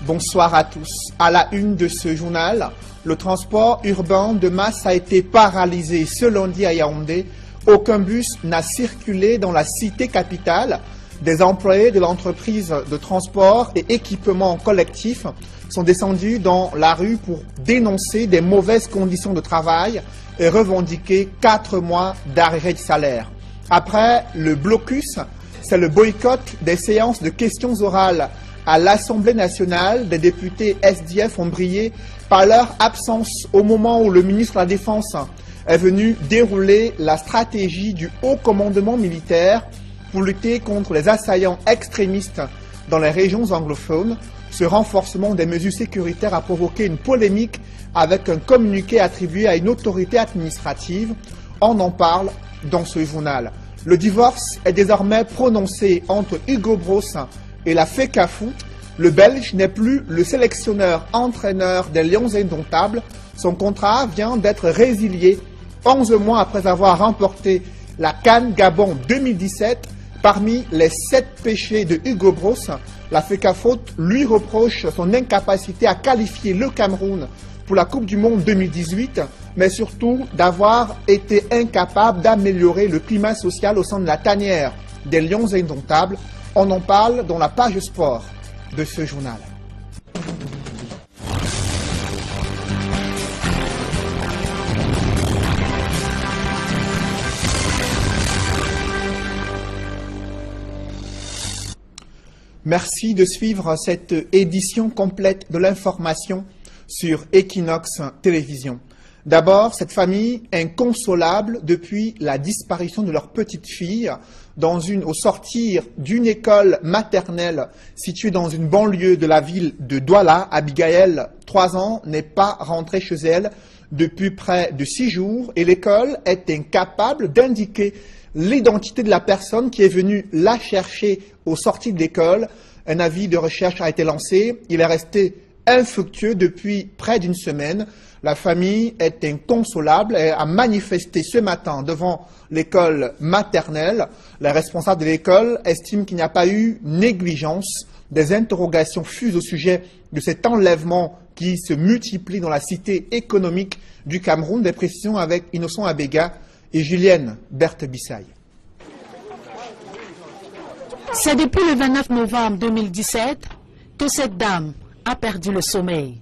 Bonsoir à tous. À la une de ce journal, le transport urbain de masse a été paralysé ce lundi à Yaoundé. Aucun bus n'a circulé dans la cité capitale. Des employés de l'entreprise de transport et équipement collectif sont descendus dans la rue pour dénoncer des mauvaises conditions de travail et revendiquer 4 mois d'arrêt de salaire. Après le blocus, c'est le boycott des séances de questions orales à l'Assemblée nationale. Des députés SDF ont brillé par leur absence au moment où le ministre de la Défense est venu dérouler la stratégie du haut commandement militaire pour lutter contre les assaillants extrémistes dans les régions anglophones. Ce renforcement des mesures sécuritaires a provoqué une polémique avec un communiqué attribué à une autorité administrative. On en parle dans ce journal. Le divorce est désormais prononcé entre Hugo Bross et la FECAFOOT. Le Belge n'est plus le sélectionneur-entraîneur des Lions Indomptables. Son contrat vient d'être résilié 11 mois après avoir remporté la CAN Gabon 2017. Parmi les 7 péchés de Hugo Bross, la FECAFOOT lui reproche son incapacité à qualifier le Cameroun pour la Coupe du Monde 2018, mais surtout d'avoir été incapable d'améliorer le climat social au sein de la tanière des Lions Indomptables. On en parle dans la page sport de ce journal. Merci de suivre cette édition complète de l'information sur Equinox Télévision. D'abord, cette famille inconsolable depuis la disparition de leur petite fille au sortir d'une école maternelle située dans une banlieue de la ville de Douala. Abigail, 3 ans, n'est pas rentrée chez elle depuis près de 6 jours et l'école est incapable d'indiquer l'identité de la personne qui est venue la chercher au sortir de l'école. Un avis de recherche a été lancé. Il est resté infructueux depuis près d'une semaine. La famille est inconsolable et a manifesté ce matin devant l'école maternelle. Les responsables de l'école estiment qu'il n'y a pas eu négligence. Des interrogations fusent au sujet de cet enlèvement qui se multiplie dans la cité économique du Cameroun. Des précisions avec Innocent Abega et Julienne Berthe-Bissaye. C'est depuis le 29 novembre 2017 que cette dame a perdu le sommeil.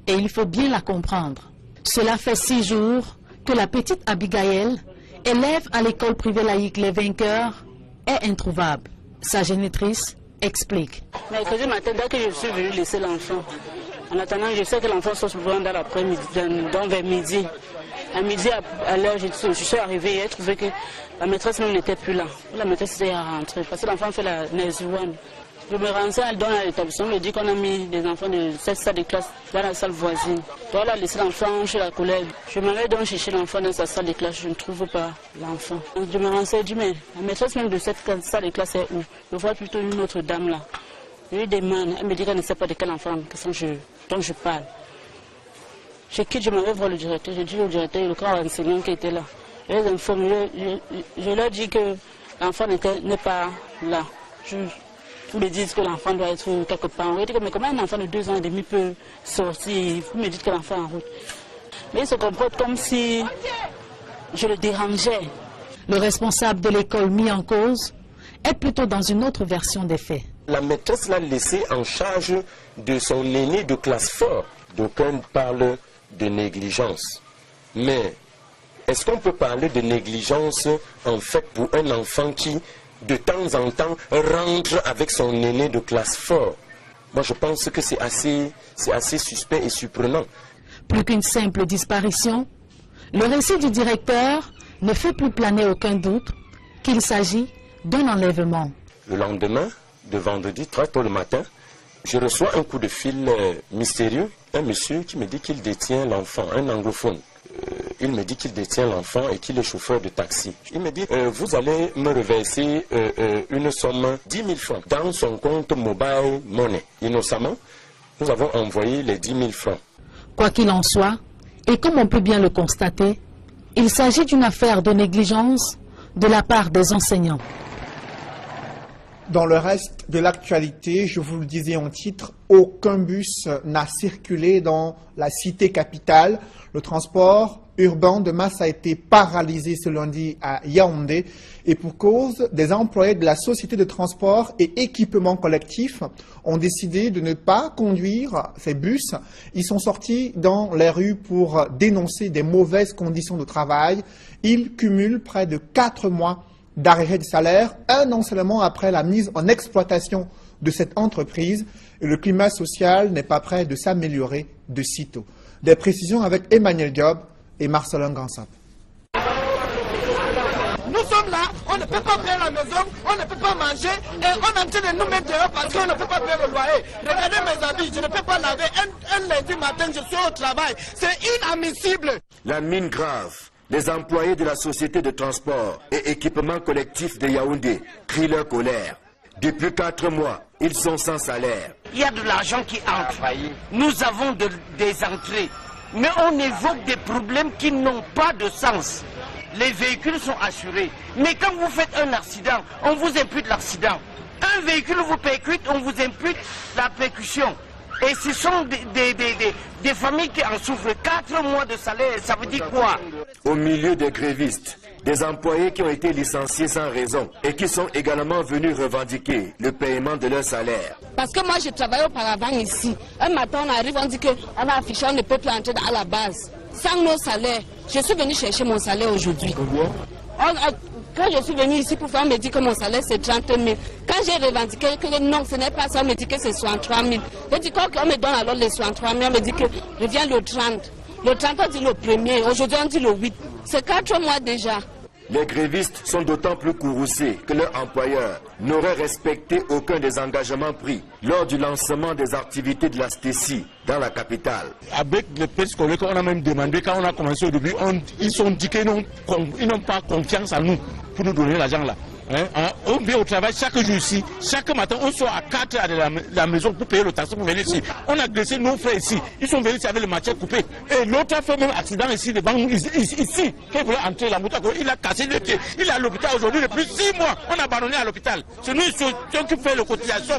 Et il faut bien la comprendre. Cela fait 6 jours que la petite Abigail, élève à l'école privée laïque Les Vainqueurs, est introuvable. Sa génitrice explique. Mercredi matin, dès que je suis venue laisser l'enfant, en attendant, je sais que l'enfant sort souvent dans l'après-midi, donc vers midi. À midi, à l'heure, je suis arrivée et j'ai trouvé que la maîtresse même n'était plus là. La maîtresse était rentrée parce que l'enfant fait la Nézuane. Je me renseigne dans l'établissement, on me dit qu'on a mis des enfants de cette salle de classe dans la salle voisine. Toi, là, laisser l'enfant chez la collègue. Je m'en vais donc chercher l'enfant dans sa salle de classe, je ne trouve pas l'enfant. Je me renseigne, je dis, mais la maîtresse même de cette salle de classe est où? Je vois plutôt une autre dame là. Je lui demande, elle me dit qu'elle ne sait pas de quel enfant dont je parle. Je quitte, je m'en vais voir le directeur, je dis au directeur, le grand enseignant qui était là. Je les informe, je leur dis que l'enfant n'est pas là. Vous me dites que l'enfant doit être quelque part. Je dis, mais comment un enfant de 2 ans et demi peut sortir? Vous me dites que l'enfant est en route. Mais il se comporte comme si je le dérangeais. Le responsable de l'école mis en cause est plutôt dans une autre version des faits. La maîtresse l'a laissé en charge de son aîné de classe fort. D'aucuns parlent de négligence. Mais est-ce qu'on peut parler de négligence en fait pour un enfant qui, de temps en temps, rentre avec son aîné de classe fort? Moi, je pense que c'est assez suspect et surprenant. Plus qu'une simple disparition, le récit du directeur ne fait plus planer aucun doute qu'il s'agit d'un enlèvement. Le lendemain, de vendredi, très tôt le matin, je reçois un coup de fil mystérieux, un monsieur qui me dit qu'il détient l'enfant, un anglophone. Il me dit qu'il détient l'enfant et qu'il est chauffeur de taxi. Il me dit, vous allez me reverser une somme 10 000 francs dans son compte mobile money. Innocemment, nous avons envoyé les 10 000 francs. Quoi qu'il en soit, et comme on peut bien le constater, il s'agit d'une affaire de négligence de la part des enseignants. Dans le reste de l'actualité, je vous le disais en titre, aucun bus n'a circulé dans la cité capitale. Le transport urbain de masse a été paralysé ce lundi à Yaoundé et pour cause, des employés de la société de transport et équipement collectif ont décidé de ne pas conduire ces bus. Ils sont sortis dans les rues pour dénoncer des mauvaises conditions de travail. Ils cumulent près de 4 mois d'arrêt de salaire, un an seulement après la mise en exploitation de cette entreprise, et le climat social n'est pas prêt de s'améliorer de sitôt. Des précisions avec Emmanuel Diop et Marcelin Gansap. Nous sommes là, on ne peut pas payer la maison, on ne peut pas manger et on est en train de nous mettre dehors parce qu'on ne peut pas payer le loyer. Regardez mes habits, je ne peux pas laver. Un lundi matin, je suis au travail. C'est inadmissible. La mine grave. Les employés de la société de transport et équipement collectif de Yaoundé crient leur colère. Depuis 4 mois, ils sont sans salaire. Il y a de l'argent qui entre. Nous avons des entrées. Mais on évoque des problèmes qui n'ont pas de sens. Les véhicules sont assurés. Mais quand vous faites un accident, on vous impute l'accident. Un véhicule vous percute, on vous impute la percussion. Et ce sont des familles qui en souffrent. 4 mois de salaire, ça veut dire quoi? Au milieu des grévistes, des employés qui ont été licenciés sans raison et qui sont également venus revendiquer le paiement de leur salaire. Parce que moi, je travaillais auparavant ici. Un matin, on arrive, on dit qu'on a affiché, on ne peut plus entrer à la base. Sans nos salaires, je suis venu chercher mon salaire aujourd'hui. Quand je suis venu ici pour faire, on me dit que mon salaire c'est 30 000. Quand j'ai revendiqué que non, ce n'est pas ça, on me dit que c'est 63 000. Je dis qu'on me donne alors les 63 000, on me dit que revient le 30. Le 30, on dit le 1er, aujourd'hui on dit le 8. C'est 4 mois déjà. Les grévistes sont d'autant plus courroucés que leur employeur n'aurait respecté aucun des engagements pris lors du lancement des activités de la STECI dans la capitale. Avec les petits collègues qu'on a même demandé quand on a commencé au début, ils ont dit qu'ils n'ont pas confiance en nous pour nous donner l'argent là. On vient au travail chaque jour ici, chaque matin on sort à 4 heures de la maison pour payer le taxi pour venir ici. On a agressé nos frères ici, ils sont venus ici avec le machette coupé. Et l'autre a fait même accident ici devant nous, ici, quand il voulait entrer la moto, il a cassé le pied. Il est à l'hôpital aujourd'hui depuis 6 mois, on a abandonné à l'hôpital. C'est nous qui fait la cotisation.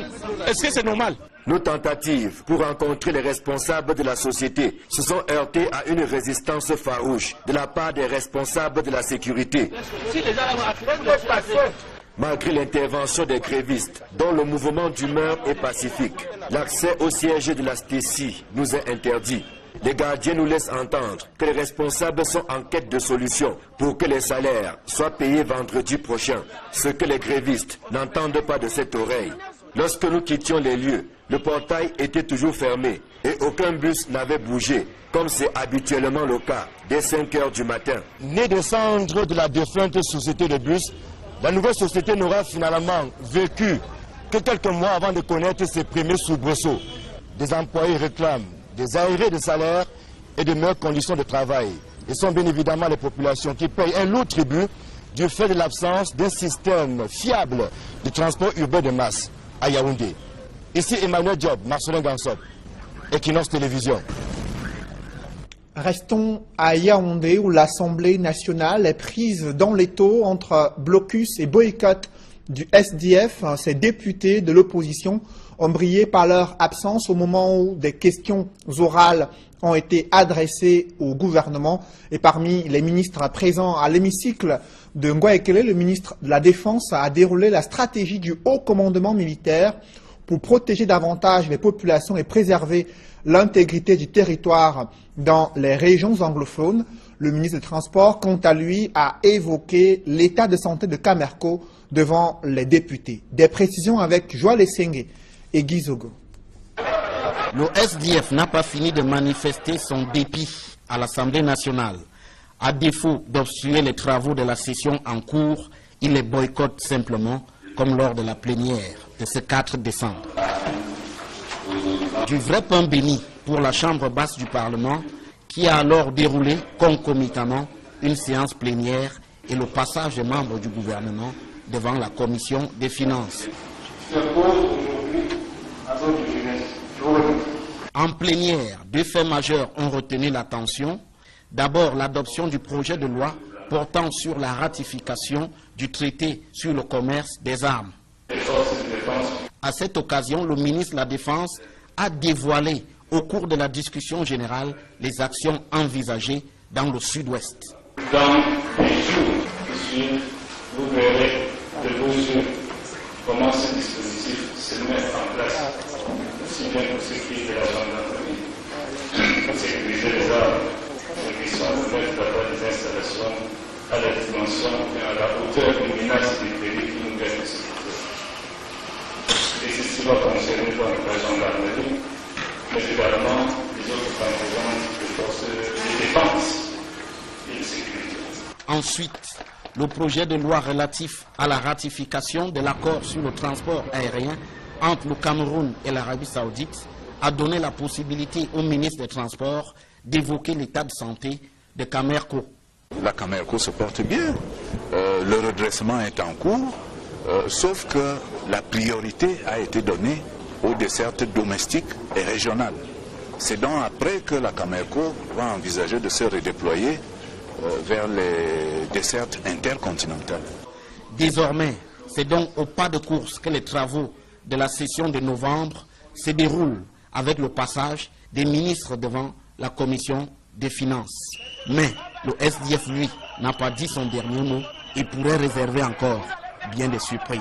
Est-ce que c'est normal? Nos tentatives pour rencontrer les responsables de la société se sont heurtées à une résistance farouche de la part des responsables de la sécurité. Malgré l'intervention des grévistes, dont le mouvement d'humeur est pacifique, l'accès au siège de la STECI nous est interdit. Les gardiens nous laissent entendre que les responsables sont en quête de solutions pour que les salaires soient payés vendredi prochain, ce que les grévistes n'entendent pas de cette oreille. Lorsque nous quittions les lieux, le portail était toujours fermé et aucun bus n'avait bougé, comme c'est habituellement le cas dès 5 heures du matin. Né des cendres de la défunte société de bus, la nouvelle société n'aura finalement vécu que quelques mois avant de connaître ses premiers soubresauts. Des employés réclament des arrêts de salaire et de meilleures conditions de travail. Et sont bien évidemment les populations qui payent un lourd tribut du fait de l'absence d'un système fiable de transport urbain de masse à Yaoundé. Ici Emmanuel Diop, Marcelin Gansop, Equinox Télévision. Restons à Yaoundé où l'Assemblée nationale est prise dans l'étau entre blocus et boycott du SDF. Ces députés de l'opposition ont brillé par leur absence au moment où des questions orales ont été adressées au gouvernement. Et parmi les ministres présents à l'hémicycle de Ngouaekele, le ministre de la Défense a déroulé la stratégie du haut commandement militaire pour protéger davantage les populations et préserver l'intégrité du territoire dans les régions anglophones. Le ministre des Transports, quant à lui, a évoqué l'état de santé de Camerco devant les députés. Des précisions avec Joël Essenge et Guy Zogo. Le SDF n'a pas fini de manifester son dépit à l'Assemblée nationale. À défaut d'obstruer les travaux de la session en cours, il les boycotte simplement, comme lors de la plénière de ce 4 décembre. Du vrai pain béni pour la Chambre basse du Parlement, qui a alors déroulé concomitamment une séance plénière et le passage des membres du gouvernement devant la Commission des finances. En plénière, 2 faits majeurs ont retenu l'attention. D'abord, l'adoption du projet de loi portant sur la ratification du traité sur le commerce des armes. À cette occasion, le ministre de la Défense a dévoilé au cours de la discussion générale les actions envisagées dans le sud-ouest. Dans les jours qui suivent, vous verrez de vos yeux comment ce dispositif se met en place, aussi bien pour ce qui est de la gendarmerie, pour sécuriser les armes, pour qu'ils soient de mettre d'avoir des installations à la dimension et à la hauteur des menaces et des périls qui nous viennent de sécurité. Et ceci va concerner donc la gendarmerie, mais également les autres composantes de forces de défense et de sécurité. Ensuite, le projet de loi relatif à la ratification de l'accord sur le transport aérien entre le Cameroun et l'Arabie Saoudite a donné la possibilité au ministre des Transports d'évoquer l'état de santé de Camerco. La Camerco se porte bien, le redressement est en cours, sauf que la priorité a été donnée aux dessertes domestiques et régionales. C'est donc après que la Camerco va envisager de se redéployer vers les dessertes intercontinentales. Désormais, c'est donc au pas de course que les travaux de la session de novembre se déroulent avec le passage des ministres devant la commission des finances. Mais le SDF, lui, n'a pas dit son dernier mot et pourrait réserver encore bien des surprises.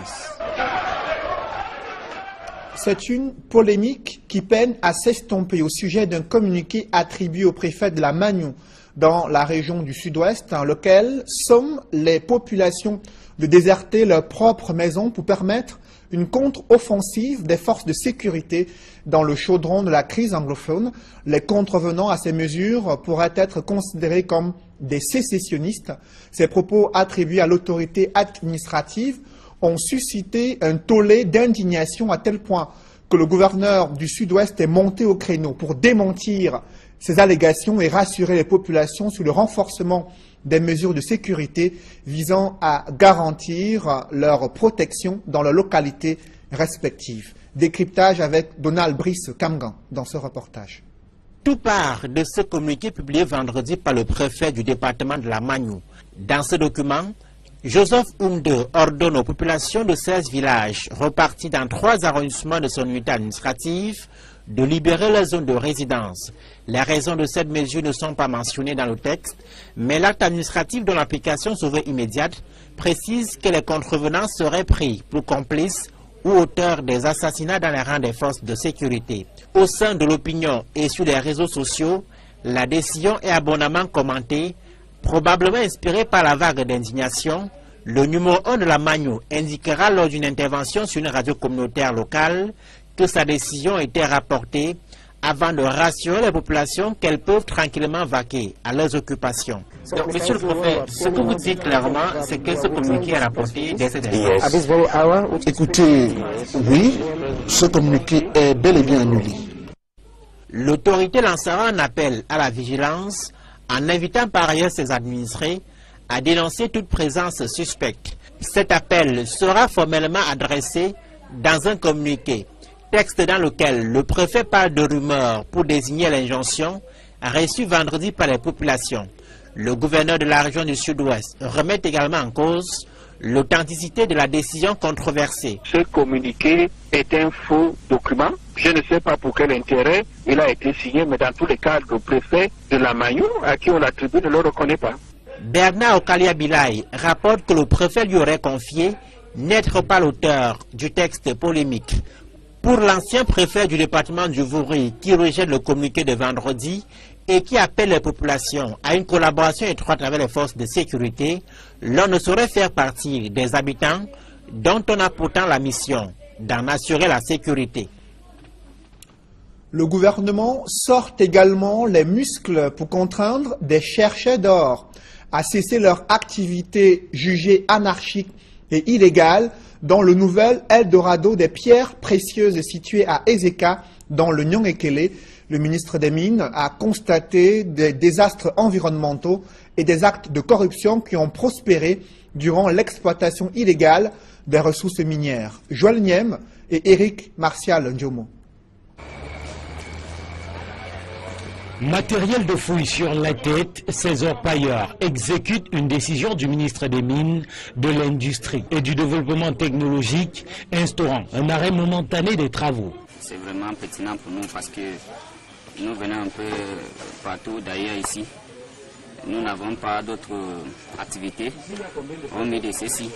C'est une polémique qui peine à s'estomper au sujet d'un communiqué attribué au préfet de la Magno dans la région du sud-ouest, dans lequel somment les populations de déserter leur propre maison pour permettre une contre-offensive des forces de sécurité dans le chaudron de la crise anglophone. Les contrevenants à ces mesures pourraient être considérés comme des sécessionnistes. Ces propos attribués à l'autorité administrative ont suscité un tollé d'indignation à tel point que le gouverneur du Sud-Ouest est monté au créneau pour démentir ces allégations et rassurer les populations sur le renforcement des mesures de sécurité visant à garantir leur protection dans leurs localités respectives. Décryptage avec Donald Brice Kamgan dans ce reportage. Tout part de ce communiqué publié vendredi par le préfet du département de la Magno. Dans ce document, Joseph Oumde ordonne aux populations de 16 villages repartis dans 3 arrondissements de son unité administrative de libérer les zones de résidence. Les raisons de cette mesure ne sont pas mentionnées dans le texte, mais l'acte administratif dont l'application se veut immédiate précise que les contrevenants seraient pris pour complices ou auteurs des assassinats dans les rangs des forces de sécurité. Au sein de l'opinion et sur les réseaux sociaux, la décision est abondamment commentée, probablement inspirée par la vague d'indignation. Le numéro 1 de la Magno indiquera lors d'une intervention sur une radio communautaire locale que sa décision était rapportée avant de rassurer les populations qu'elles peuvent tranquillement vaquer à leurs occupations. Donc, monsieur le préfet, ce que vous dites clairement, c'est que ce communiqué est rapporté dès cette heure. Écoutez, oui, ce communiqué est bel et bien annulé. L'autorité lancera un appel à la vigilance en invitant par ailleurs ses administrés à dénoncer toute présence suspecte. Cet appel sera formellement adressé dans un communiqué, texte dans lequel le préfet parle de rumeurs pour désigner l'injonction reçue vendredi par les populations. Le gouverneur de la région du Sud-Ouest remet également en cause l'authenticité de la décision controversée. Ce communiqué est un faux document. Je ne sais pas pour quel intérêt il a été signé, mais dans tous les cas, le préfet de la Magno, à qui on l'attribue, ne le reconnaît pas. Bernard Okalia Bilay rapporte que le préfet lui aurait confié n'être pas l'auteur du texte polémique. Pour l'ancien préfet du département du Vouri, qui rejette le communiqué de vendredi et qui appelle les populations à une collaboration étroite avec les forces de sécurité, l'on ne saurait faire partie des habitants dont on a pourtant la mission d'en assurer la sécurité. Le gouvernement sort également les muscles pour contraindre des chercheurs d'or à cesser leur activité jugée anarchique et illégale dans le nouvel Eldorado des pierres précieuses situé à Ezeka, dans le Nyong-Ekele. Le ministre des Mines a constaté des désastres environnementaux et des actes de corruption qui ont prospéré durant l'exploitation illégale des ressources minières. Joël Niem et Éric Martial Ndiomo. Matériel de fouille sur la tête, ces orpailleurs exécutent une décision du ministre des Mines, de l'Industrie et du Développement technologique, instaurant un arrêt momentané des travaux. C'est vraiment pertinent pour nous parce que nous venons un peu partout d'ailleurs ici. Nous n'avons pas d'autres activités, hormis de ceci.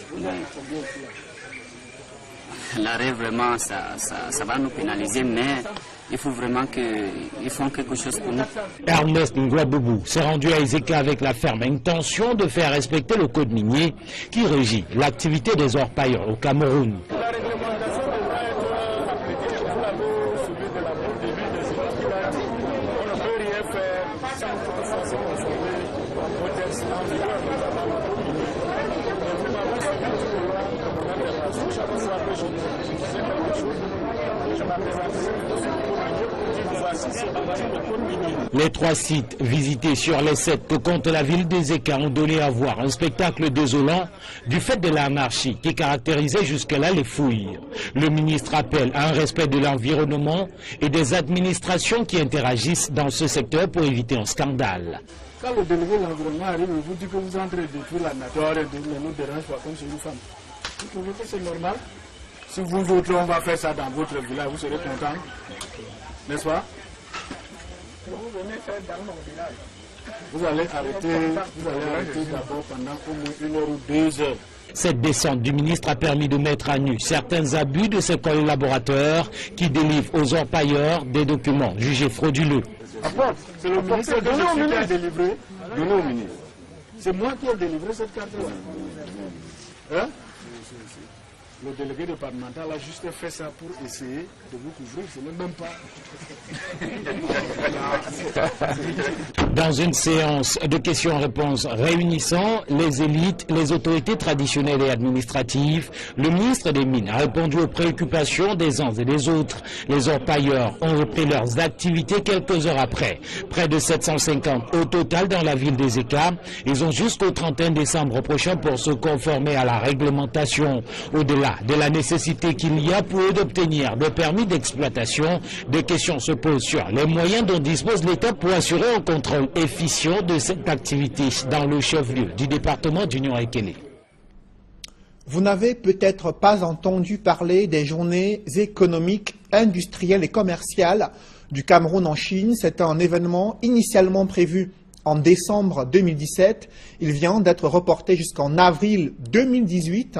L'arrêt vraiment, ça va nous pénaliser, mais il faut vraiment qu'ils font quelque chose pour nous. Ernest Ngouaboubou s'est rendu à Ezeka avec la ferme intention de faire respecter le code minier qui régit l'activité des orpailleurs au Cameroun. Les 3 sites visités sur les 7 que compte la ville d'Ezeka ont donné à voir un spectacle désolant du fait de l'anarchie qui caractérisait jusque-là les fouilles. Le ministre appelle à un respect de l'environnement et des administrations qui interagissent dans ce secteur pour éviter un scandale. Quand le délégué de l'environnement arrive, il vous dit que vous entrez de détruire la nature et ne nous dérange pas comme chez une femme. Vous trouvez que c'est normal? Si vous autres, on va faire ça dans votre village, vous serez contents, n'est-ce pas? Vous venez faire dans mon village. Vous allez arrêter d'abord pendant au moins 1 heure ou 2 heures. Cette descente du ministre a permis de mettre à nu certains abus de ses collaborateurs qui délivrent aux orpailleurs des documents jugés frauduleux. C'est le ministre de l'Industrie qui a délivré. Donnez au ministre. C'est moi qui ai délivré cette carte-là. Hein? Le délégué départemental a juste fait ça pour essayer de vous couvrir, ce n'est même pas. Dans une séance de questions-réponses réunissant les élites, les autorités traditionnelles et administratives, le ministre des Mines a répondu aux préoccupations des uns et des autres. Les orpailleurs ont repris leurs activités quelques heures après. Près de 750 au total dans la ville d'Ezeka. Ils ont jusqu'au 31 décembre prochain pour se conformer à la réglementation. Au-delà de la nécessité qu'il y a pour eux d'obtenir des permis d'exploitation, des questions se posent sur les moyens dont dispose l'État pour assurer un contrôle efficient de cette activité dans le chef-lieu du département d'Union Ekele. Vous n'avez peut-être pas entendu parler des journées économiques, industrielles et commerciales du Cameroun en Chine. C'est un événement initialement prévu en décembre 2017. Il vient d'être reporté jusqu'en avril 2018.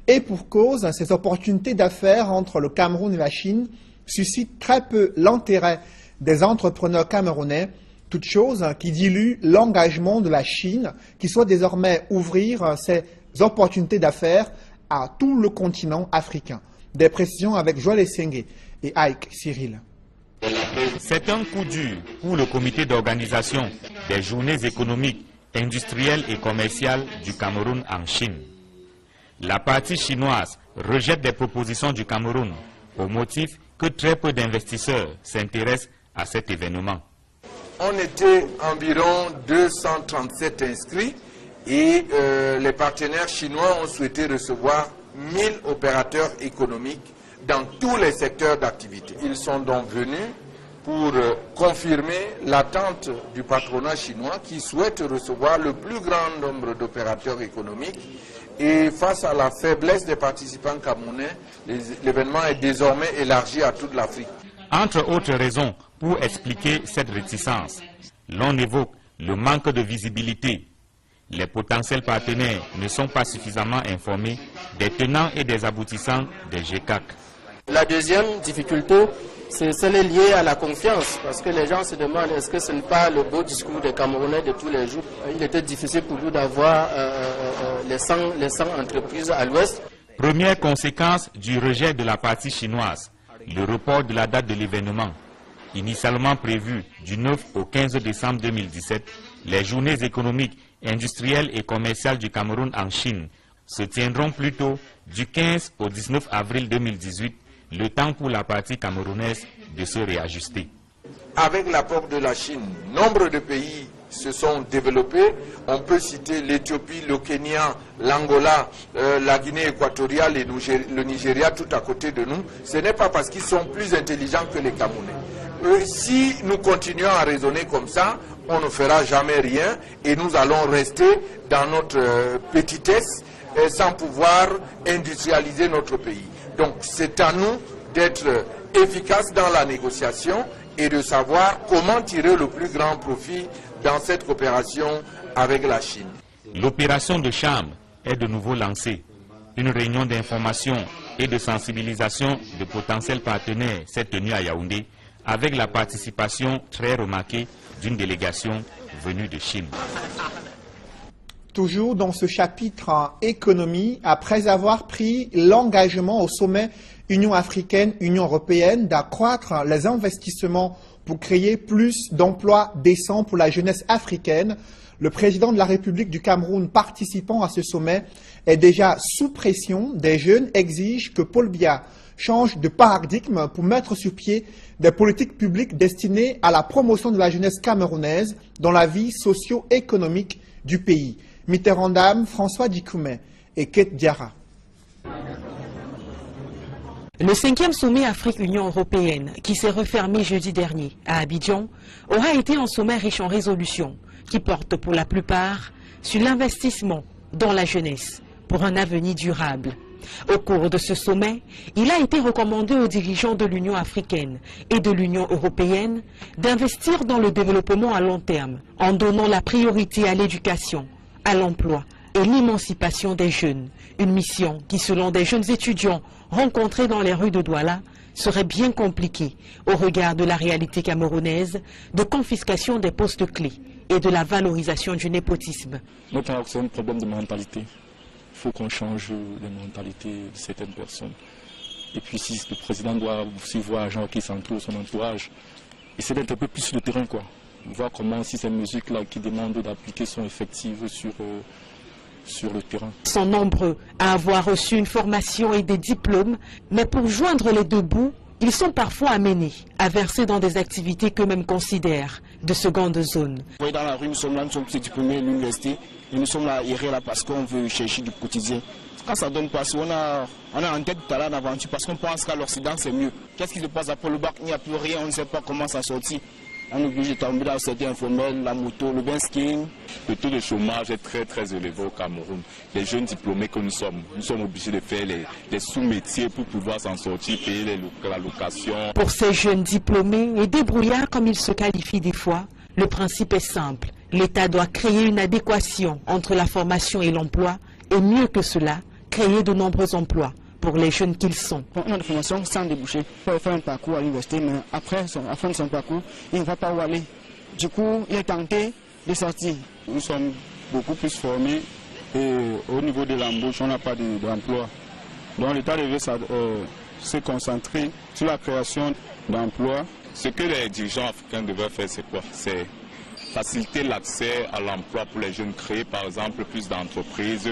Et pour cause, ces opportunités d'affaires entre le Cameroun et la Chine suscitent très peu l'intérêt des entrepreneurs camerounais, toute chose qui dilue l'engagement de la Chine, qui souhaite désormais ouvrir ces opportunités d'affaires à tout le continent africain. Des précisions avec Joël Essengue et Ike Cyril. C'est un coup dur pour le comité d'organisation des journées économiques, industrielles et commerciales du Cameroun en Chine. La partie chinoise rejette des propositions du Cameroun au motif que très peu d'investisseurs s'intéressent à cet événement. On était environ 237 inscrits et les partenaires chinois ont souhaité recevoir 1000 opérateurs économiques dans tous les secteurs d'activité. Ils sont donc venus pour confirmer l'attente du patronat chinois qui souhaite recevoir le plus grand nombre d'opérateurs économiques. Et face à la faiblesse des participants camerounais, l'événement est désormais élargi à toute l'Afrique. Entre autres raisons pour expliquer cette réticence, l'on évoque le manque de visibilité. Les potentiels partenaires ne sont pas suffisamment informés des tenants et des aboutissants des GCAC. La deuxième difficulté, c'est celle liée à la confiance, parce que les gens se demandent est-ce que ce n'est pas le beau discours des Camerounais de tous les jours. Il était difficile pour nous d'avoir les 100 entreprises à l'ouest. Première conséquence du rejet de la partie chinoise, le report de la date de l'événement. Initialement prévu du 9 au 15 décembre 2017, les journées économiques, industrielles et commerciales du Cameroun en Chine se tiendront plutôt du 15 au 19 avril 2018, le temps pour la partie camerounaise de se réajuster. Avec l'apport de la Chine, nombre de pays se sont développés. On peut citer l'Éthiopie, le Kenya, l'Angola, la Guinée équatoriale et le Nigeria tout à côté de nous. Ce n'est pas parce qu'ils sont plus intelligents que les Camerounais. Si nous continuons à raisonner comme ça, on ne fera jamais rien et nous allons rester dans notre petitesse sans pouvoir industrialiser notre pays. Donc c'est à nous d'être efficaces dans la négociation et de savoir comment tirer le plus grand profit dans cette coopération avec la Chine. L'opération de Cham est de nouveau lancée. Une réunion d'information et de sensibilisation de potentiels partenaires s'est tenue à Yaoundé avec la participation très remarquée d'une délégation venue de Chine. Toujours dans ce chapitre économie, après avoir pris l'engagement au sommet Union africaine-Union européenne d'accroître les investissements pour créer plus d'emplois décents pour la jeunesse africaine, le président de la République du Cameroun participant à ce sommet est déjà sous pression. Des jeunes exigent que Paul Biya change de paradigme pour mettre sur pied des politiques publiques destinées à la promotion de la jeunesse camerounaise dans la vie socio-économique du pays. Mitterrandam, François Dikoumé et Kate Diarra. Le 5e sommet Afrique-Union européenne, qui s'est refermé jeudi dernier à Abidjan, aura été un sommet riche en résolutions, qui portent pour la plupart sur l'investissement dans la jeunesse pour un avenir durable. Au cours de ce sommet, il a été recommandé aux dirigeants de l'Union africaine et de l'Union européenne d'investir dans le développement à long terme, en donnant la priorité à l'éducation, à l'emploi et l'émancipation des jeunes. Une mission qui, selon des jeunes étudiants rencontrés dans les rues de Douala, serait bien compliquée au regard de la réalité camerounaise de confiscation des postes clés et de la valorisation du népotisme. Notre c'est un problème de mentalité. Il faut qu'on change les mentalités de certaines personnes. Et puis si le président doit aussi voir un gens qui s'entourent son entourage, essayer d'être un peu plus sur le terrain, quoi. Voir comment si ces musiques-là qui demandent d'appliquer sont effectives sur le terrain. Ils sont nombreux à avoir reçu une formation et des diplômes, mais pour joindre les deux bouts, ils sont parfois amenés à verser dans des activités qu'eux-mêmes considèrent de seconde zone. Vous voyez, dans la rue, nous sommes là, nous sommes tous diplômés de l'université, et nous sommes là, là parce qu'on veut chercher du quotidien. Quand ça donne pas, on a en tête tout à l'heure d'aventure parce qu'on pense qu'à l'Occident c'est mieux. Qu'est-ce qui se passe après le bac? Il n'y a plus rien, on ne sait pas comment ça sortit. On est obligé de tomber dans le secteur informel, la moto, le banking. Le taux de chômage est très très élevé au Cameroun. Les jeunes diplômés que nous sommes obligés de faire les sous-métiers pour pouvoir s'en sortir, payer la location. Pour ces jeunes diplômés et débrouillards comme ils se qualifient des fois, le principe est simple. L'État doit créer une adéquation entre la formation et l'emploi et mieux que cela, créer de nombreux emplois pour les jeunes qu'ils sont. On a une formation sans débouché. Il peut faire un parcours à l'université, mais après, à la fin de son parcours, il ne va pas où aller. Du coup, il est tenté de sortir. Nous sommes beaucoup plus formés et au niveau de l'embauche, on n'a pas d'emploi. Donc l'État devait se concentrer sur la création d'emplois. Ce que les dirigeants africains devraient faire, c'est quoi? C'est faciliter l'accès à l'emploi pour les jeunes, créer par exemple plus d'entreprises,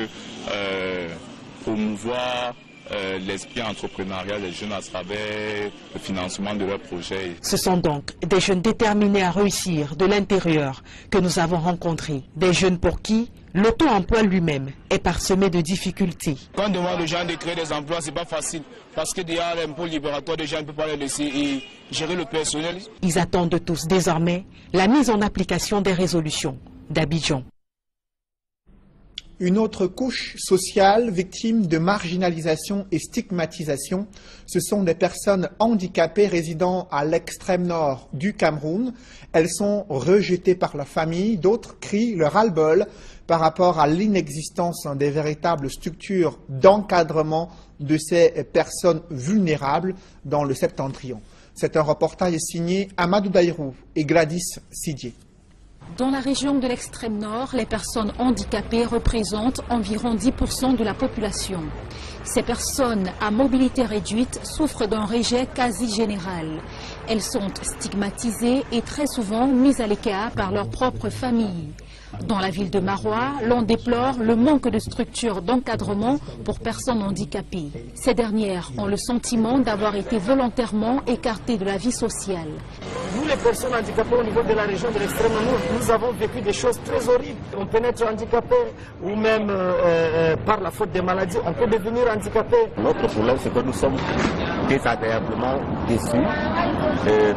promouvoir l'esprit entrepreneurial des jeunes à travers le financement de leurs projets. Ce sont donc des jeunes déterminés à réussir de l'intérieur que nous avons rencontrés. Des jeunes pour qui l'auto-emploi lui-même est parsemé de difficultés. Quand on demande aux gens de créer des emplois, ce n'est pas facile. Parce que déjà l'impôt libératoire, des gens ne peuvent pas les laisser et gérer le personnel. Ils attendent de tous désormais la mise en application des résolutions d'Abidjan. Une autre couche sociale victime de marginalisation et stigmatisation, ce sont des personnes handicapées résidant à l'extrême nord du Cameroun. Elles sont rejetées par la famille, d'autres crient le ras-le-bol par rapport à l'inexistence des véritables structures d'encadrement de ces personnes vulnérables dans le septentrion. C'est un reportage signé Amadou Daïrou et Gladys Sidier. Dans la région de l'extrême nord, les personnes handicapées représentent environ 10% de la population. Ces personnes à mobilité réduite souffrent d'un rejet quasi général. Elles sont stigmatisées et très souvent mises à l'écart par leur propre famille. Dans la ville de Maroua, l'on déplore le manque de structures d'encadrement pour personnes handicapées. Ces dernières ont le sentiment d'avoir été volontairement écartées de la vie sociale. Nous, les personnes handicapées au niveau de la région de l'extrême nord, nous avons vécu des choses très horribles. On peut être handicapé ou même par la faute des maladies, on peut devenir handicapé. Notre problème, c'est que nous sommes désagréablement déçus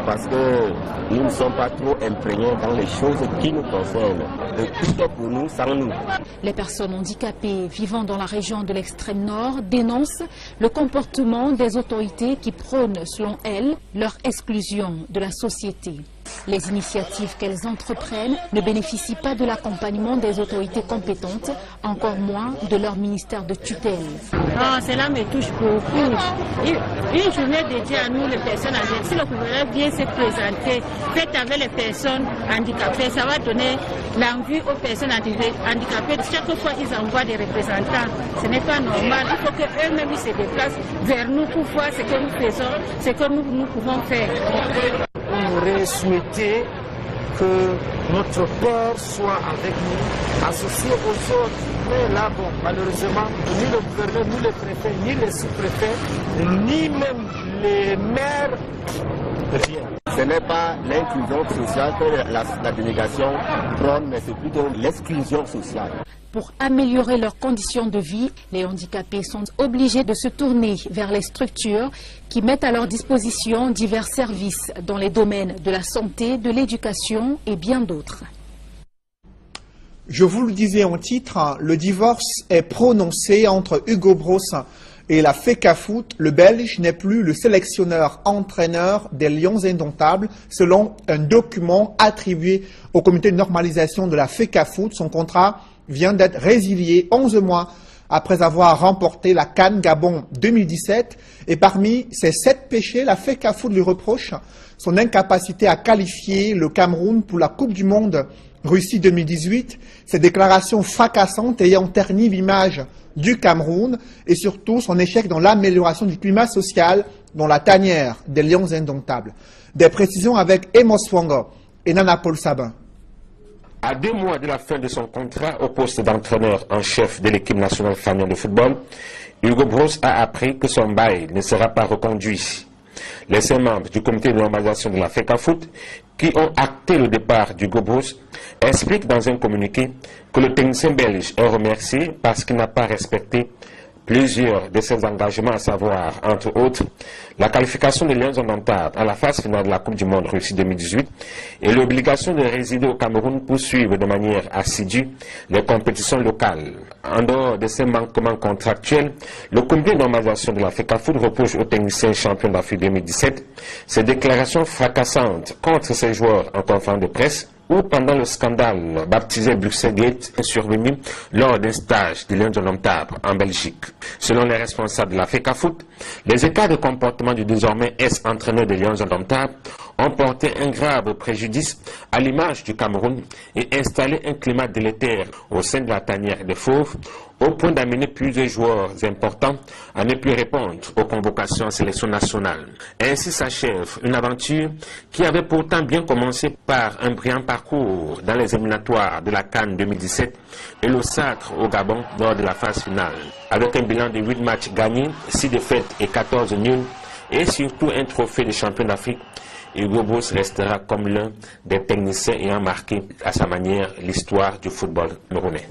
parce que nous ne sommes pas trop imprégnés dans les choses qui nous concernent. Tout est pour nous, sans nous. Les personnes handicapées vivant dans la région de l'extrême nord dénoncent le comportement des autorités qui prônent, selon elles, leur exclusion de la société. Les initiatives qu'elles entreprennent ne bénéficient pas de l'accompagnement des autorités compétentes, encore moins de leur ministère de tutelle. Cela me touche beaucoup. Une journée dédiée à nous, les personnes handicapées, si le gouvernement vient se présenter, fait avec les personnes handicapées, ça va donner l'envie aux personnes handicapées. Chaque fois qu'ils envoient des représentants, ce n'est pas normal. Il faut qu'eux-mêmes se déplacent vers nous pour voir ce que nous faisons, ce que nous pouvons faire. On aurait souhaité que notre père soit avec nous, associé aux autres. Mais là, bon, malheureusement, ni le gouverneur, ni le préfet, ni les sous-préfets, ni même les maires, rien. Ce n'est pas l'inclusion sociale que la délégation prône, mais c'est plutôt l'exclusion sociale. Pour améliorer leurs conditions de vie, les handicapés sont obligés de se tourner vers les structures qui mettent à leur disposition divers services dans les domaines de la santé, de l'éducation et bien d'autres. Je vous le disais en titre, le divorce est prononcé entre Hugo Broos et la FECAFOOT. Le Belge n'est plus le sélectionneur-entraîneur des Lions Indomptables, selon un document attribué au comité de normalisation de la FECAFOOT. Son contrat vient d'être résilié 11 mois après avoir remporté la CAN Gabon 2017. Et parmi ces 7 péchés, la FECAFOOT lui reproche son incapacité à qualifier le Cameroun pour la Coupe du Monde Russie 2018, ces déclarations fracassantes ayant terni l'image du Cameroun et surtout son échec dans l'amélioration du climat social dans la tanière des Lions Indomptables. Des précisions avec Emos Wongo et Nana Paul Sabin. À 2 mois de la fin de son contrat au poste d'entraîneur en chef de l'équipe nationale fanion de football, Hugo Broos a appris que son bail ne sera pas reconduit. Les 5 membres du comité de normalisation de la FECAFOOT qui ont acté le départ d'Hugo Broos expliquent dans un communiqué que le technicien belge est remercié parce qu'il n'a pas respecté plusieurs de ses engagements, à savoir, entre autres, la qualification des Lions Indomptables à la phase finale de la Coupe du Monde Russie 2018 et l'obligation de résider au Cameroun pour suivre de manière assidue les compétitions locales. En dehors de ces manquements contractuels, le comité de normalisation de la FECAFOOT reproche au technicien champion d'Afrique 2017 ses déclarations fracassantes contre ses joueurs en conférence de presse ou pendant le scandale baptisé Bruxelles Gate survenu lors d'un stage de Lions Indomptables en Belgique. Selon les responsables de la FECAFOOT, les écarts de comportement du désormais ex-entraîneur des Lions Indomptables ont porté un grave préjudice à l'image du Cameroun et installé un climat délétère au sein de la tanière des Fauves, au point d'amener plusieurs joueurs importants à ne plus répondre aux convocations en sélection nationale. Ainsi s'achève une aventure qui avait pourtant bien commencé par un brillant parcours dans les éliminatoires de la CAN 2017 et le sacre au Gabon lors de la phase finale. Avec un bilan de 8 matchs gagnés, 6 défaites et 14 nuls, et surtout un trophée de champion d'Afrique, Hugo Broos restera comme l'un des techniciens ayant marqué à sa manière l'histoire du football camerounais.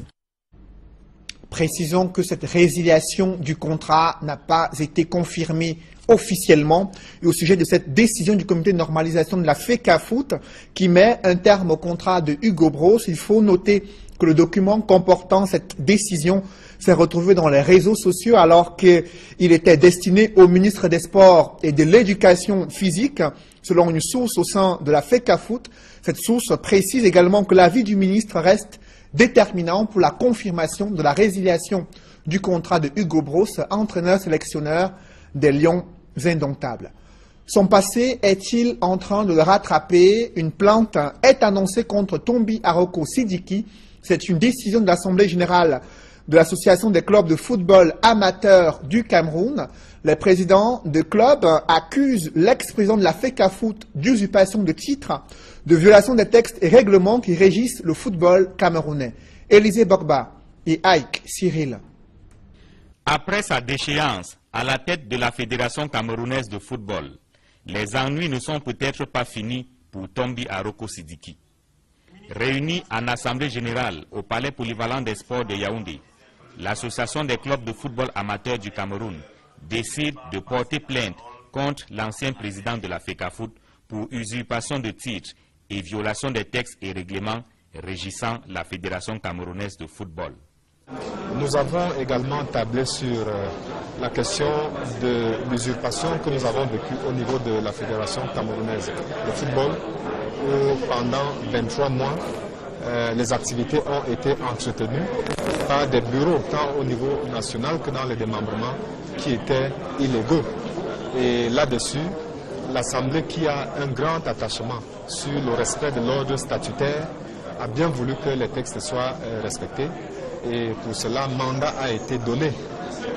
Précisons que cette résiliation du contrat n'a pas été confirmée officiellement. Et au sujet de cette décision du comité de normalisation de la FECAFOOT qui met un terme au contrat de Hugo Broos, il faut noter que le document comportant cette décision s'est retrouvé dans les réseaux sociaux alors qu'il était destiné au ministre des Sports et de l'Éducation physique. Selon une source au sein de la FECAFOOT, cette source précise également que l'avis du ministre reste déterminant pour la confirmation de la résiliation du contrat de Hugo Broos, entraîneur-sélectionneur des Lions Indomptables. Son passé est-il en train de le rattraper? Une plainte est annoncée contre Tombi Aroko Sidiki. C'est une décision de l'Assemblée générale de l'Association des clubs de football amateurs du Cameroun. Les présidents de clubs accusent l'ex-président de la FECAFOOT d'usurpation de titres, de violation des textes et règlements qui régissent le football camerounais. Élisée Bogba et Ike Cyril. Après sa déchéance à la tête de la Fédération camerounaise de football, les ennuis ne sont peut-être pas finis pour Tombi Aroko Sidiki. Réunis en assemblée générale au palais polyvalent des sports de Yaoundé, l'association des clubs de football amateurs du Cameroun décide de porter plainte contre l'ancien président de la FECAFOOT pour usurpation de titres et violation des textes et règlements régissant la Fédération camerounaise de football. Nous avons également tablé sur la question de l'usurpation que nous avons vécue au niveau de la Fédération camerounaise de football, où pendant 23 mois, les activités ont été entretenues par des bureaux, tant au niveau national que dans les démembrements, qui étaient illégaux. Et là-dessus, l'Assemblée, qui a un grand attachement sur le respect de l'ordre statutaire, a bien voulu que les textes soient respectés. Et pour cela, mandat a été donné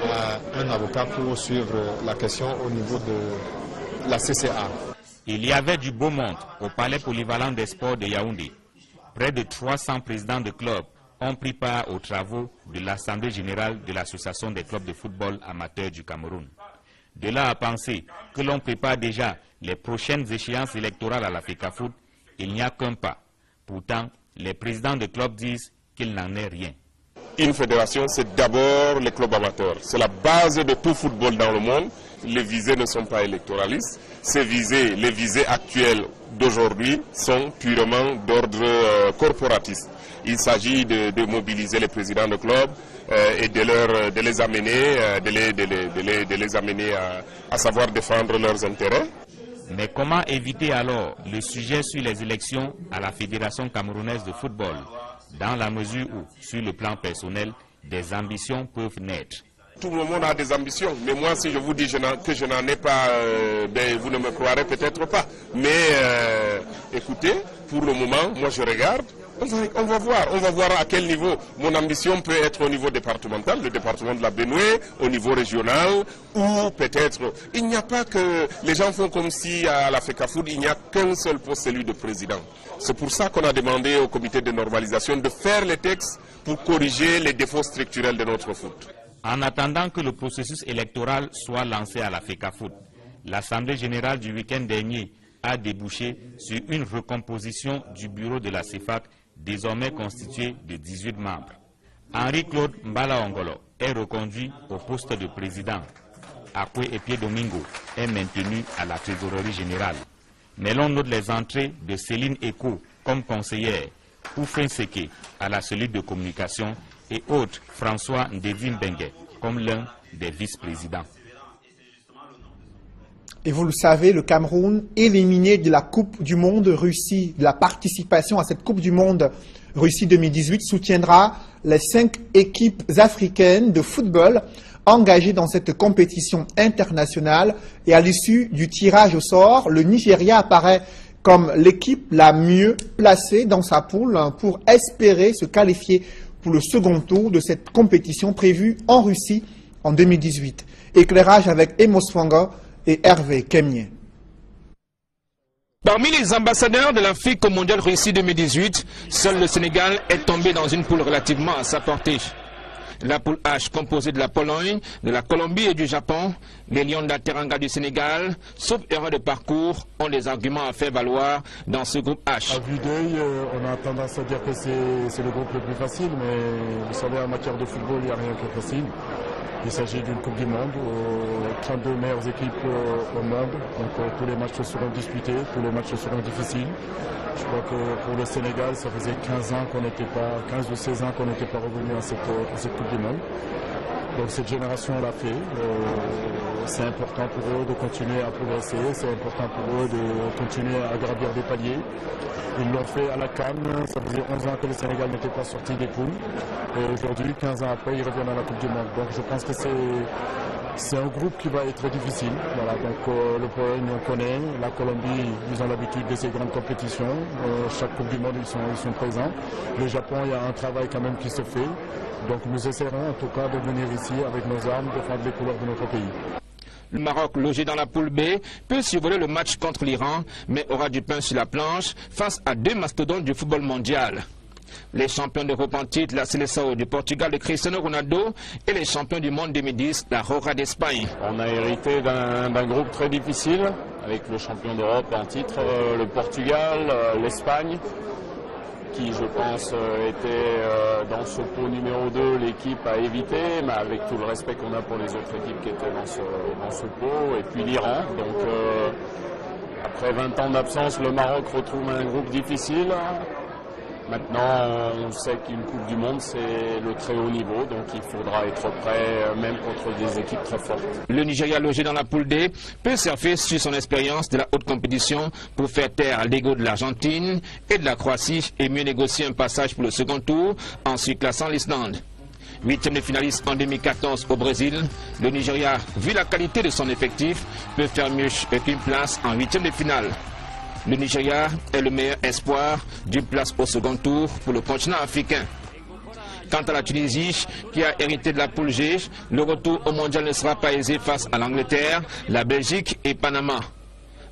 à un avocat pour suivre la question au niveau de la CCA. Il y avait du beau monde au Palais polyvalent des sports de Yaoundé. Près de 300 présidents de clubs ont pris part aux travaux de l'Assemblée générale de l'Association des clubs de football amateurs du Cameroun. De là à penser que l'on prépare déjà les prochaines échéances électorales à la FECAFOOT, il n'y a qu'un pas. Pourtant, les présidents de clubs disent qu'il n'en est rien. Une fédération, c'est d'abord les clubs amateurs. C'est la base de tout football dans le monde. Les visées ne sont pas électoralistes. Les visées actuelles d'aujourd'hui sont purement d'ordre corporatiste. Il s'agit de mobiliser les présidents de clubs et de les amener à savoir défendre leurs intérêts. Mais comment éviter alors le sujet sur les élections à la Fédération camerounaise de football, dans la mesure où, sur le plan personnel, des ambitions peuvent naître? Tout le monde a des ambitions, mais moi, si je vous dis que je n'en ai pas, vous ne me croirez peut-être pas. Mais écoutez, pour le moment, moi je regarde, on va voir à quel niveau mon ambition peut être au niveau départemental, le département de la Benoué, au niveau régional, ou peut-être, il n'y a pas que, les gens font comme si à la FECAFOOT, il n'y a qu'un seul poste, celui de président. C'est pour ça qu'on a demandé au comité de normalisation de faire les textes pour corriger les défauts structurels de notre foot. En attendant que le processus électoral soit lancé à la FECAFOOT, l'Assemblée générale du week-end dernier a débouché sur une recomposition du bureau de la CEFAC, désormais constitué de 18 membres. Henri-Claude Mbala-Ongolo est reconduit au poste de président. Akwe Epie Domingo est maintenu à la trésorerie générale. Mais l'on note les entrées de Céline Eko comme conseillère, Oufin Seke à la cellule de communication et autres François Ndevim Bengue comme l'un des vice-présidents. Et vous le savez, le Cameroun, éliminé de la Coupe du Monde Russie, de la participation à cette Coupe du Monde Russie 2018, soutiendra les 5 équipes africaines de football engagées dans cette compétition internationale. Et à l'issue du tirage au sort, le Nigeria apparaît comme l'équipe la mieux placée dans sa poule pour espérer se qualifier pour le second tour de cette compétition prévue en Russie en 2018. Éclairage avec Emos Fanga et Hervé Kemnier. Parmi les ambassadeurs de l'Afrique au Mondial Russie 2018, seul le Sénégal est tombé dans une poule relativement à sa portée. La poule H, composée de la Pologne, de la Colombie et du Japon, les Lions de la Teranga du Sénégal, sauf erreur de parcours, ont des arguments à faire valoir dans ce groupe H. À vue d'œil, on a tendance à dire que c'est le groupe le plus facile, mais vous savez, en matière de football, il n'y a rien qui est facile. Il s'agit d'une Coupe du Monde, 32 meilleures équipes au monde, donc tous les matchs seront disputés, tous les matchs seront difficiles. Je crois que pour le Sénégal, ça faisait 15 ou 16 ans qu'on n'était pas revenu à cette Coupe du Monde. Donc cette génération l'a fait. C'est important pour eux de continuer à progresser, c'est important pour eux de continuer à gravir des paliers. Ils l'ont fait à la CAN, ça faisait 11 ans que le Sénégal n'était pas sorti des poules. Et aujourd'hui, 15 ans après, ils reviennent à la Coupe du Monde. Donc je pense que c'est un groupe qui va être très difficile. Voilà, donc le Pologne, on connaît. La Colombie, ils ont l'habitude de ces grandes compétitions. Chaque Coupe du Monde, ils sont présents. Le Japon, il y a un travail quand même qui se fait. Donc nous essaierons en tout cas de venir ici avec nos armes, défendre les couleurs de notre pays. Le Maroc, logé dans la poule B, peut survoler le match contre l'Iran, mais aura du pain sur la planche face à 2 mastodontes du football mondial. Les champions d'Europe en titre, la Seleção du Portugal de Cristiano Ronaldo, et les champions du monde 2010, la Roja d'Espagne. On a hérité d'un groupe très difficile, avec le champion d'Europe en titre, le Portugal, l'Espagne, qui je pense était dans ce pot numéro 2 l'équipe à éviter, mais avec tout le respect qu'on a pour les autres équipes qui étaient dans ce pot, et puis l'Iran. Donc Après 20 ans d'absence, le Maroc retrouve un groupe difficile. Maintenant, on sait qu'une Coupe du Monde, c'est le très haut niveau, donc il faudra être prêt même contre des équipes très fortes. Le Nigeria, logé dans la poule D, peut surfer sur son expérience de la haute compétition pour faire taire l'ego de l'Argentine et de la Croatie et mieux négocier un passage pour le second tour en surclassant l'Islande. 8e de finaliste en 2014 au Brésil, le Nigeria, vu la qualité de son effectif, peut faire mieux qu'une place en 8e de finale. Le Nigeria est le meilleur espoir d'une place au second tour pour le continent africain. Quant à la Tunisie, qui a hérité de la poule G, le retour au mondial ne sera pas aisé face à l'Angleterre, la Belgique et Panama.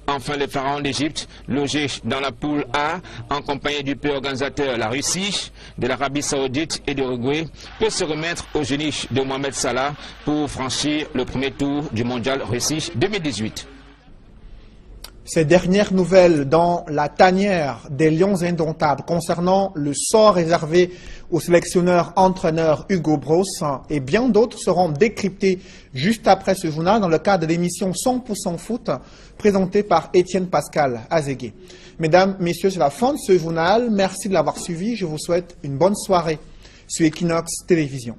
Enfin, les pharaons d'Égypte, logés dans la poule A, en compagnie du pays organisateur, la Russie, de l'Arabie Saoudite et de l'Uruguay, peut se remettre au génie de Mohamed Salah pour franchir le premier tour du mondial Russie 2018. Ces dernières nouvelles dans la tanière des Lions indomptables concernant le sort réservé au sélectionneur-entraîneur Hugo Broos et bien d'autres seront décryptées juste après ce journal dans le cadre de l'émission 100% foot présentée par Étienne Pascal Azégué. Mesdames, Messieurs, c'est la fin de ce journal. Merci de l'avoir suivi. Je vous souhaite une bonne soirée sur Equinox Télévision.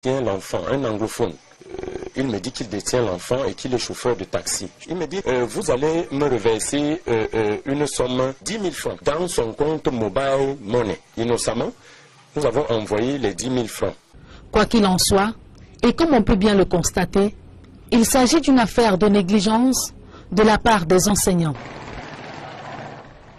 L'enfant, un anglophone, il me dit qu'il détient l'enfant et qu'il est chauffeur de taxi. Il me dit, vous allez me reverser une somme 10 000 francs dans son compte mobile money. Innocemment, nous avons envoyé les 10 000 francs. Quoi qu'il en soit, et comme on peut bien le constater, il s'agit d'une affaire de négligence de la part des enseignants.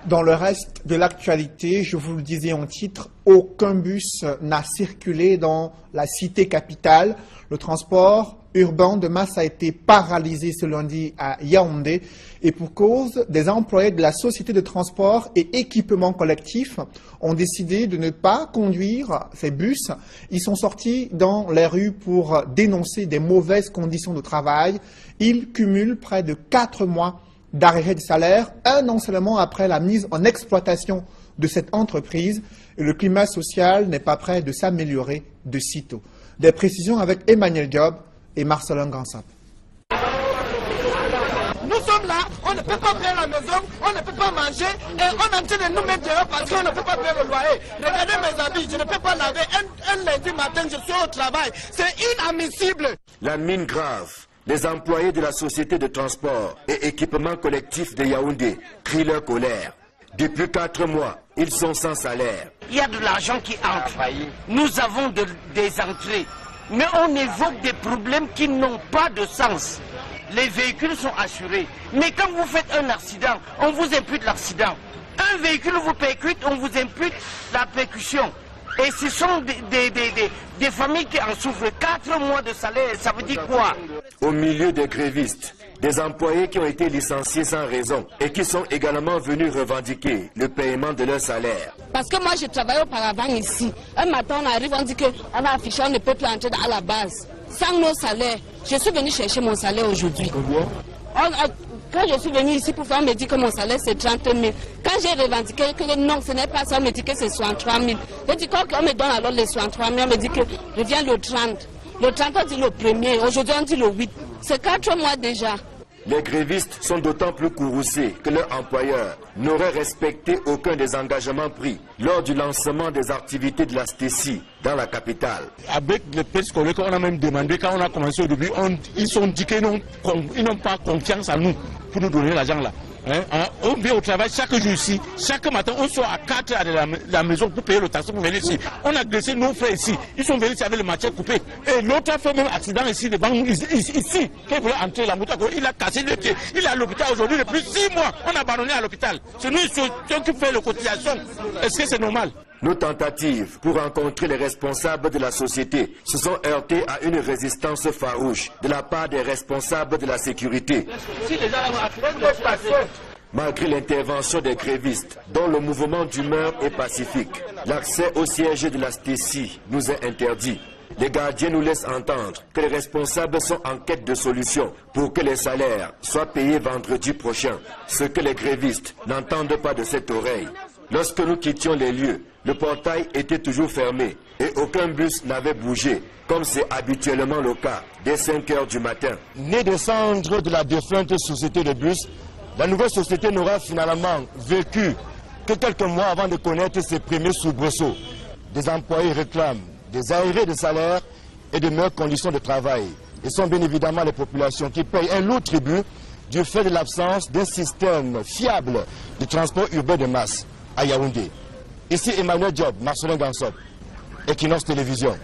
Dans le reste de l'actualité, je vous le disais en titre, aucun bus n'a circulé dans la cité capitale. Le transport urbain de masse a été paralysé ce lundi à Yaoundé et pour cause, des employés de la société de transport et équipement collectif ont décidé de ne pas conduire ces bus. Ils sont sortis dans les rues pour dénoncer des mauvaises conditions de travail. Ils cumulent près de 4 mois d'arrêt de salaire, un an seulement après la mise en exploitation de cette entreprise. Et le climat social n'est pas prêt de s'améliorer de sitôt. Des précisions avec Emmanuel Diop et Marcelin Gansap. Nous sommes là, on ne peut pas payer la maison, on ne peut pas manger et on est en train de nous mettre dehors parce qu'on ne peut pas payer le loyer. Regardez mes habits, je ne peux pas laver. Un lundi matin, je suis au travail. C'est inadmissible. La mine grave. Les employés de la société de transport et équipement collectif de Yaoundé crient leur colère. Depuis 4 mois, ils sont sans salaire. Il y a de l'argent qui entre. Nous avons des entrées. Mais on évoque des problèmes qui n'ont pas de sens. Les véhicules sont assurés. Mais quand vous faites un accident, on vous impute l'accident. Un véhicule vous percute, on vous impute la percussion. Et ce sont des familles qui en souffrent. 4 mois de salaire, ça veut dire quoi? Au milieu des grévistes, des employés qui ont été licenciés sans raison et qui sont également venus revendiquer le paiement de leur salaire. Parce que moi, je travaillais auparavant ici. Un matin, on arrive, on dit qu'on a affiché, on ne peut plus entrer à la base. Sans nos salaires, je suis venu chercher mon salaire aujourd'hui. Quand je suis venu ici pour faire, on me dit que mon salaire c'est 30 000. Quand j'ai revendiqué que non, ce n'est pas ça, on me dit que c'est 63 000. Je dis qu'on me donne alors les 63 000, on me dit que revient le 30. Le 30, on dit le 1er, aujourd'hui on dit le 8. C'est 4 mois déjà. Les grévistes sont d'autant plus courroucés que leur employeur n'aurait respecté aucun des engagements pris lors du lancement des activités de la STECI dans la capitale. Avec les petits collègues, on a même demandé, quand on a commencé au début, ils ont dit qu'ils n'ont pas confiance en nous pour nous donner l'argent là. On vient au travail chaque jour ici, chaque matin on sort à 4 heures de la maison pour payer le taxi pour venir ici. On a agressé nos frères ici, ils sont venus ici avec le machette coupé. Et l'autre a fait même accident ici devant nous, ici, quand il voulait entrer la moto, il a cassé le pied. Il est à l'hôpital aujourd'hui depuis 6 mois, on a abandonné à l'hôpital. C'est nous qui fait la cotisation. Est-ce que c'est normal? Nos tentatives pour rencontrer les responsables de la société se sont heurtées à une résistance farouche de la part des responsables de la sécurité. Malgré l'intervention des grévistes, dont le mouvement d'humeur est pacifique, l'accès au siège de la STECI nous est interdit. Les gardiens nous laissent entendre que les responsables sont en quête de solutions pour que les salaires soient payés vendredi prochain, ce que les grévistes n'entendent pas de cette oreille. Lorsque nous quittions les lieux, le portail était toujours fermé et aucun bus n'avait bougé, comme c'est habituellement le cas, dès 5 heures du matin. Né des cendres de la défunte société de bus, la nouvelle société n'aura finalement vécu que quelques mois avant de connaître ses premiers soubresauts. Des employés réclament des arriérés de salaire et de meilleures conditions de travail. Et sont bien évidemment les populations qui payent un lourd tribut du fait de l'absence d'un système fiable de transport urbain de masse à Yaoundé. Ici Emmanuel Diop, Marcelin Gansop, Equinox Télévision.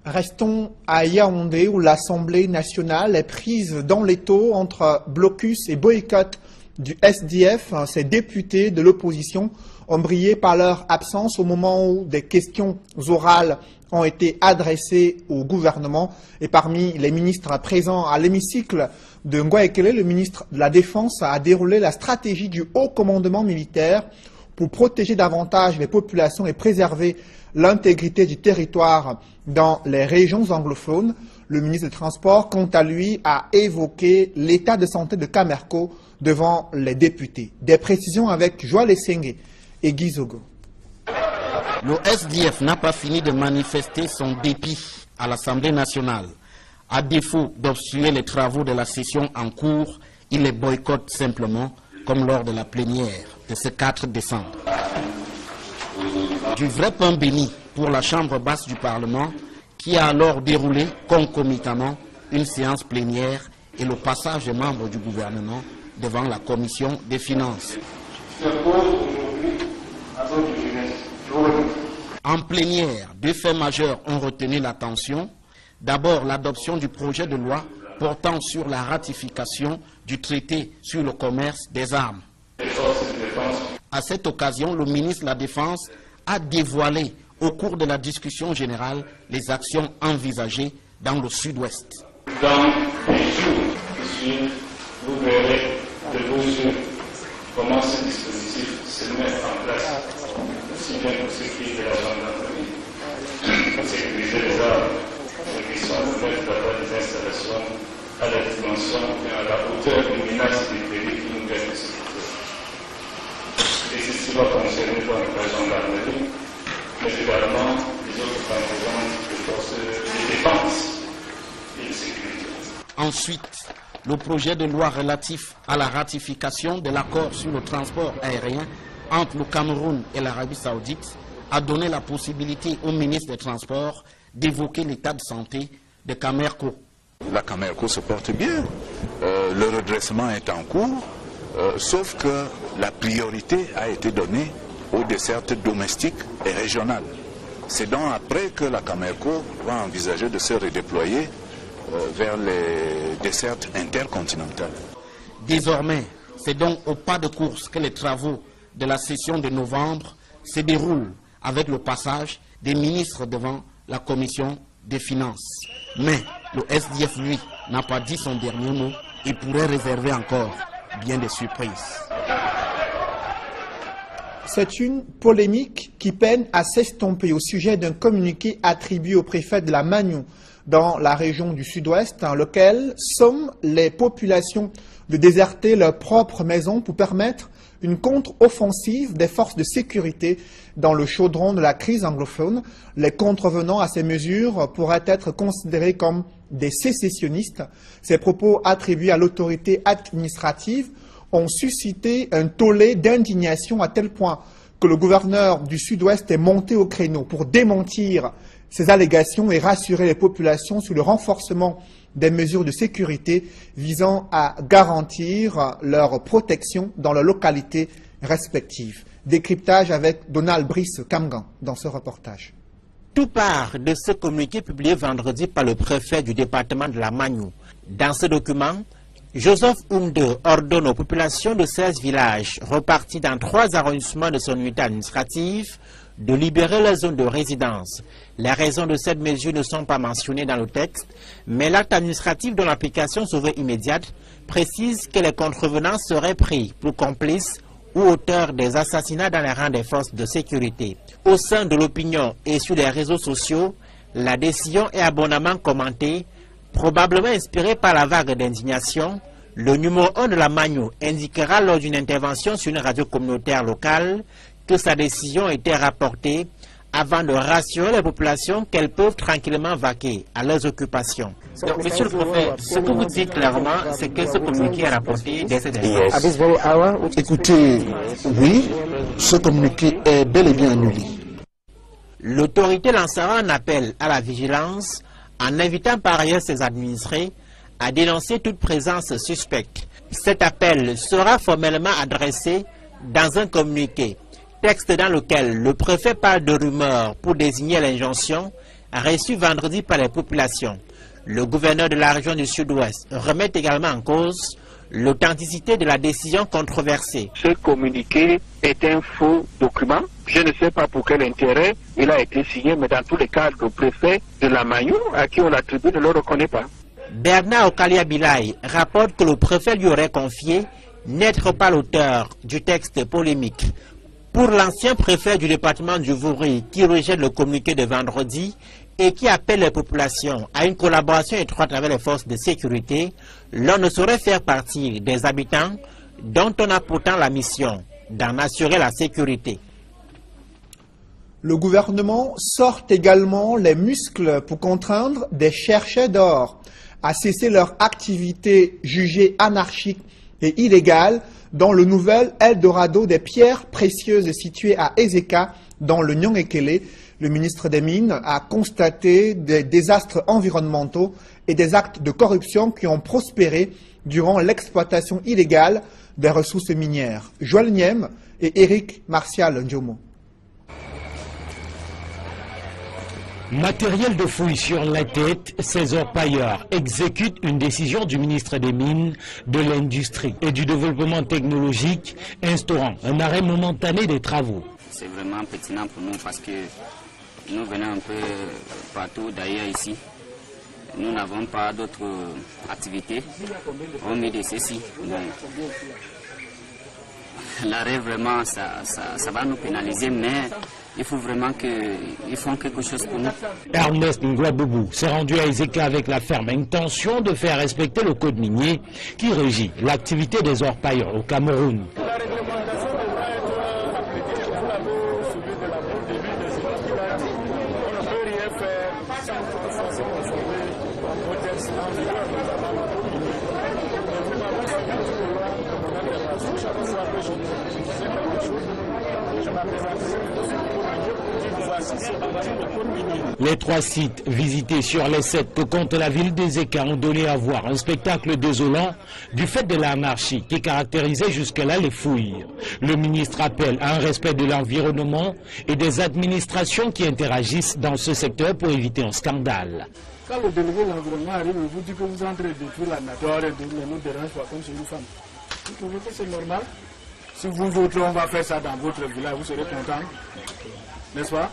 Restons à Yaoundé où l'Assemblée nationale est prise dans l'étau entre blocus et boycott du SDF. Ces députés de l'opposition ont brillé par leur absence au moment où des questions orales ont été adressées au gouvernement. Et parmi les ministres présents à l'hémicycle de Ngouaekele, le ministre de la Défense a déroulé la stratégie du haut commandement militaire pour protéger davantage les populations et préserver l'intégrité du territoire dans les régions anglophones. Le ministre des Transports, quant à lui, a évoqué l'état de santé de Camerco devant les députés. Des précisions avec Joël Essenge et Guy Zogo. Le SDF n'a pas fini de manifester son dépit à l'Assemblée nationale. À défaut d'obstruer les travaux de la session en cours, il les boycotte simplement, comme lors de la plénière de ce 4 décembre. Du vrai pain béni pour la Chambre basse du Parlement, qui a alors déroulé concomitamment une séance plénière et le passage des membres du gouvernement devant la Commission des finances. En plénière, deux faits majeurs ont retenu l'attention. D'abord, l'adoption du projet de loi portant sur la ratification du traité sur le commerce des armes. À cette occasion, le ministre de la Défense a dévoilé au cours de la discussion générale les actions envisagées dans le sud-ouest. Dans les jours qui suivent, vous verrez de vos yeux comment ce dispositif se met en place, aussi bien pour ce qui est de la gendarmerie, pour sécuriser les armes, et qui sont de mettre d'abord des installations à la dimension et à la hauteur des menaces des pays qui nous viennent de sécurité. Et ceci va concerner donc la gendarmerie, mais également les autres composantes de forces de défense et de sécurité. Ensuite, le projet de loi relatif à la ratification de l'accord sur le transport aérien entre le Cameroun et l'Arabie Saoudite a donné la possibilité au ministre des Transports d'évoquer l'état de santé de Camerco. La Camerco se porte bien, le redressement est en cours, sauf que la priorité a été donnée aux dessertes domestiques et régionales. C'est donc après que la Camerco va envisager de se redéployer vers les dessertes intercontinentales. Désormais, c'est donc au pas de course que les travaux de la session de novembre se déroulent avec le passage des ministres devant la commission des finances. Mais le SDF, lui, n'a pas dit son dernier mot et pourrait réserver encore bien des surprises. C'est une polémique qui peine à s'estomper au sujet d'un communiqué attribué au préfet de la Magnou dans la région du sud-ouest, dans lequel somment les populations de déserter leurs propres maisons pour permettre une contre-offensive des forces de sécurité dans le chaudron de la crise anglophone. Les contrevenants à ces mesures pourraient être considérés comme des sécessionnistes. Ces propos attribués à l'autorité administrative ont suscité un tollé d'indignation à tel point que le gouverneur du Sud-Ouest est monté au créneau pour démentir ces allégations et rassurer les populations sur le renforcement des mesures de sécurité visant à garantir leur protection dans leurs localités respectives. Décryptage avec Donald Brice Kamgan dans ce reportage. Tout part de ce communiqué publié vendredi par le préfet du département de la Magnou. Dans ce document, Joseph Oumde ordonne aux populations de 16 villages repartis dans 3 arrondissements de son unité administrative de libérer leur zone de résidence. Les raisons de cette mesure ne sont pas mentionnées dans le texte, mais l'acte administratif dont l'application se veut immédiate précise que les contrevenants seraient pris pour complices ou auteurs des assassinats dans les rangs des forces de sécurité. Au sein de l'opinion et sur les réseaux sociaux, la décision est abondamment commentée, probablement inspirée par la vague d'indignation. Le numéro 1 de la Magnou indiquera lors d'une intervention sur une radio communautaire locale que sa décision était rapportée avant de rassurer les populations qu'elles peuvent tranquillement vaquer à leurs occupations. Donc, monsieur le préfet, ce que vous dites clairement, c'est que ce communiqué est rapporté dès cette année. Écoutez, oui, ce communiqué est bel et bien annulé. L'autorité lancera un appel à la vigilance en invitant par ailleurs ses administrés à dénoncer toute présence suspecte. Cet appel sera formellement adressé dans un communiqué, texte dans lequel le préfet parle de rumeurs pour désigner l'injonction reçue vendredi par les populations. Le gouverneur de la région du Sud-Ouest remet également en cause l'authenticité de la décision controversée. Ce communiqué est un faux document. Je ne sais pas pour quel intérêt il a été signé, mais dans tous les cas, le préfet de la Magnou, à qui on l'attribue, ne le reconnaît pas. Bernard Okalia Bilay rapporte que le préfet lui aurait confié n'être pas l'auteur du texte polémique. Pour l'ancien préfet du département du Vouri qui rejette le communiqué de vendredi et qui appelle les populations à une collaboration étroite avec les forces de sécurité, l'on ne saurait faire partie des habitants dont on a pourtant la mission d'en assurer la sécurité. Le gouvernement sort également les muscles pour contraindre des chercheurs d'or à cesser leur activité jugée anarchique et illégale dans le nouvel Eldorado des pierres précieuses situé à Ezeka, dans le Nyong-Ekele. Le ministre des Mines a constaté des désastres environnementaux et des actes de corruption qui ont prospéré durant l'exploitation illégale des ressources minières. Joël Niem et Eric Martial Ndiomo. Matériel de fouille sur la tête, ces orpailleurs exécutent une décision du ministre des Mines, de l'Industrie et du Développement technologique, instaurant un arrêt momentané des travaux. C'est vraiment pertinent pour nous parce que nous venons un peu partout d'ailleurs ici. Nous n'avons pas d'autres activités, hormis de ceci. L'arrêt vraiment, ça va nous pénaliser, mais il faut vraiment qu'ils font quelque chose pour nous. Ernest Ngouaboubou s'est rendu à Ezeka avec la ferme intention de faire respecter le code minier qui régit l'activité des orpailleurs au Cameroun. Les 3 sites visités sur les 7 que compte la ville d'Ezeka ont donné à voir un spectacle désolant du fait de l'anarchie qui caractérisait jusque-là les fouilles. Le ministre appelle à un respect de l'environnement et des administrations qui interagissent dans ce secteur pour éviter un scandale. Quand le délégué de l'environnement arrive et vous dit que vous entrez de détruire la nature et ne nous dérange pas comme chez une femme, vous trouvez que c'est normal? Si vous autres, on va faire ça dans votre village, vous serez contents, n'est-ce pas?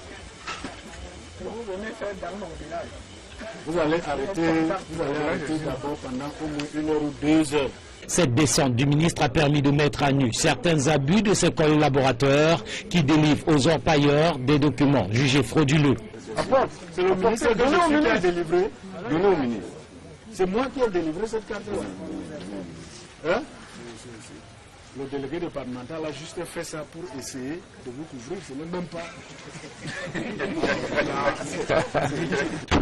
Vous venez faire dans mon village. Vous allez arrêter d'abord pendant au moins 1 heure ou 2 heures. Cette descente du ministre a permis de mettre à nu certains abus de ses collaborateurs qui délivrent aux orpailleurs des documents jugés frauduleux. C'est le ministre qui a délivré. Donnez au ministre. C'est moi qui ai délivré cette carte-là. Hein? Le délégué départemental a juste fait ça pour essayer de vous couvrir, ce n'est même pas.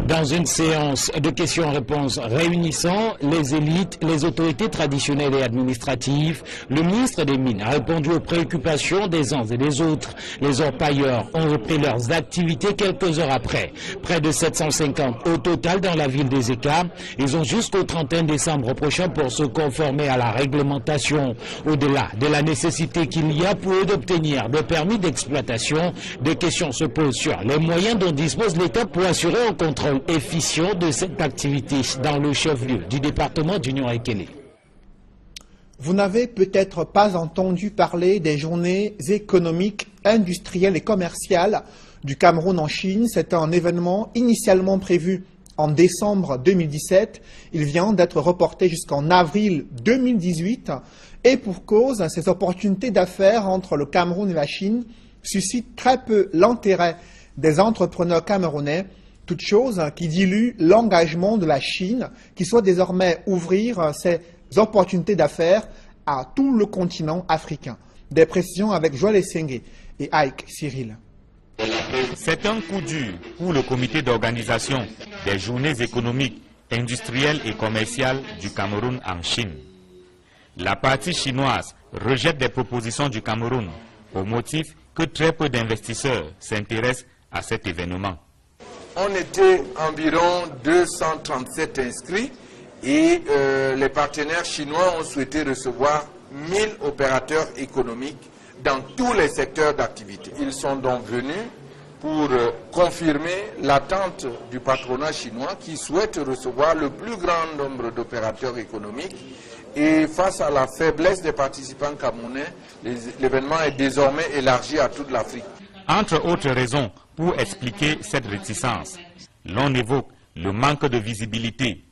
Dans une séance de questions-réponses réunissant les élites, les autorités traditionnelles et administratives, le ministre des Mines a répondu aux préoccupations des uns et des autres. Les orpailleurs ont repris leurs activités quelques heures après. Près de 750 au total dans la ville d'Ezeka. Ils ont jusqu'au 31 décembre prochain pour se conformer à la réglementation. Au-delà de la nécessité qu'il y a pour eux d'obtenir des permis d'exploitation, des questions se posent sur les moyens dont dispose l'État pour assurer un contrôle efficient de cette activité dans le chef-lieu du département du Nyong-Ekele. Vous n'avez peut-être pas entendu parler des journées économiques, industrielles et commerciales du Cameroun en Chine. C'est un événement initialement prévu en décembre 2017. Il vient d'être reporté jusqu'en avril 2018. Et pour cause, ces opportunités d'affaires entre le Cameroun et la Chine suscitent très peu l'intérêt des entrepreneurs camerounais, toute chose qui dilue l'engagement de la Chine, qui souhaite désormais ouvrir ces opportunités d'affaires à tout le continent africain. Des précisions avec Joël Essengé et Ike Cyril. C'est un coup dur pour le comité d'organisation des journées économiques, industrielles et commerciales du Cameroun en Chine. La partie chinoise rejette des propositions du Cameroun au motif que très peu d'investisseurs s'intéressent à cet événement. On était environ 237 inscrits et les partenaires chinois ont souhaité recevoir 1000 opérateurs économiques dans tous les secteurs d'activité. Ils sont donc venus pour confirmer l'attente du patronat chinois qui souhaite recevoir le plus grand nombre d'opérateurs économiques. Et face à la faiblesse des participants camerounais, l'événement est désormais élargi à toute l'Afrique. Entre autres raisons pour expliquer cette réticence, l'on évoque le manque de visibilité.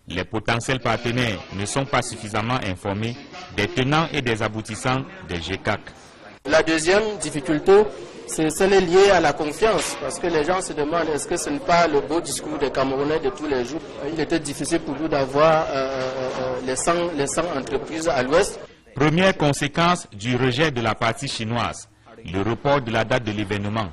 Les potentiels partenaires ne sont pas suffisamment informés des tenants et des aboutissants des GCAC. La deuxième difficulté, c'est celle liée à la confiance, parce que les gens se demandent est-ce que ce n'est pas le beau discours des Camerounais de tous les jours. Il était difficile pour nous d'avoir les 100 entreprises à l'ouest. Première conséquence du rejet de la partie chinoise, le report de la date de l'événement.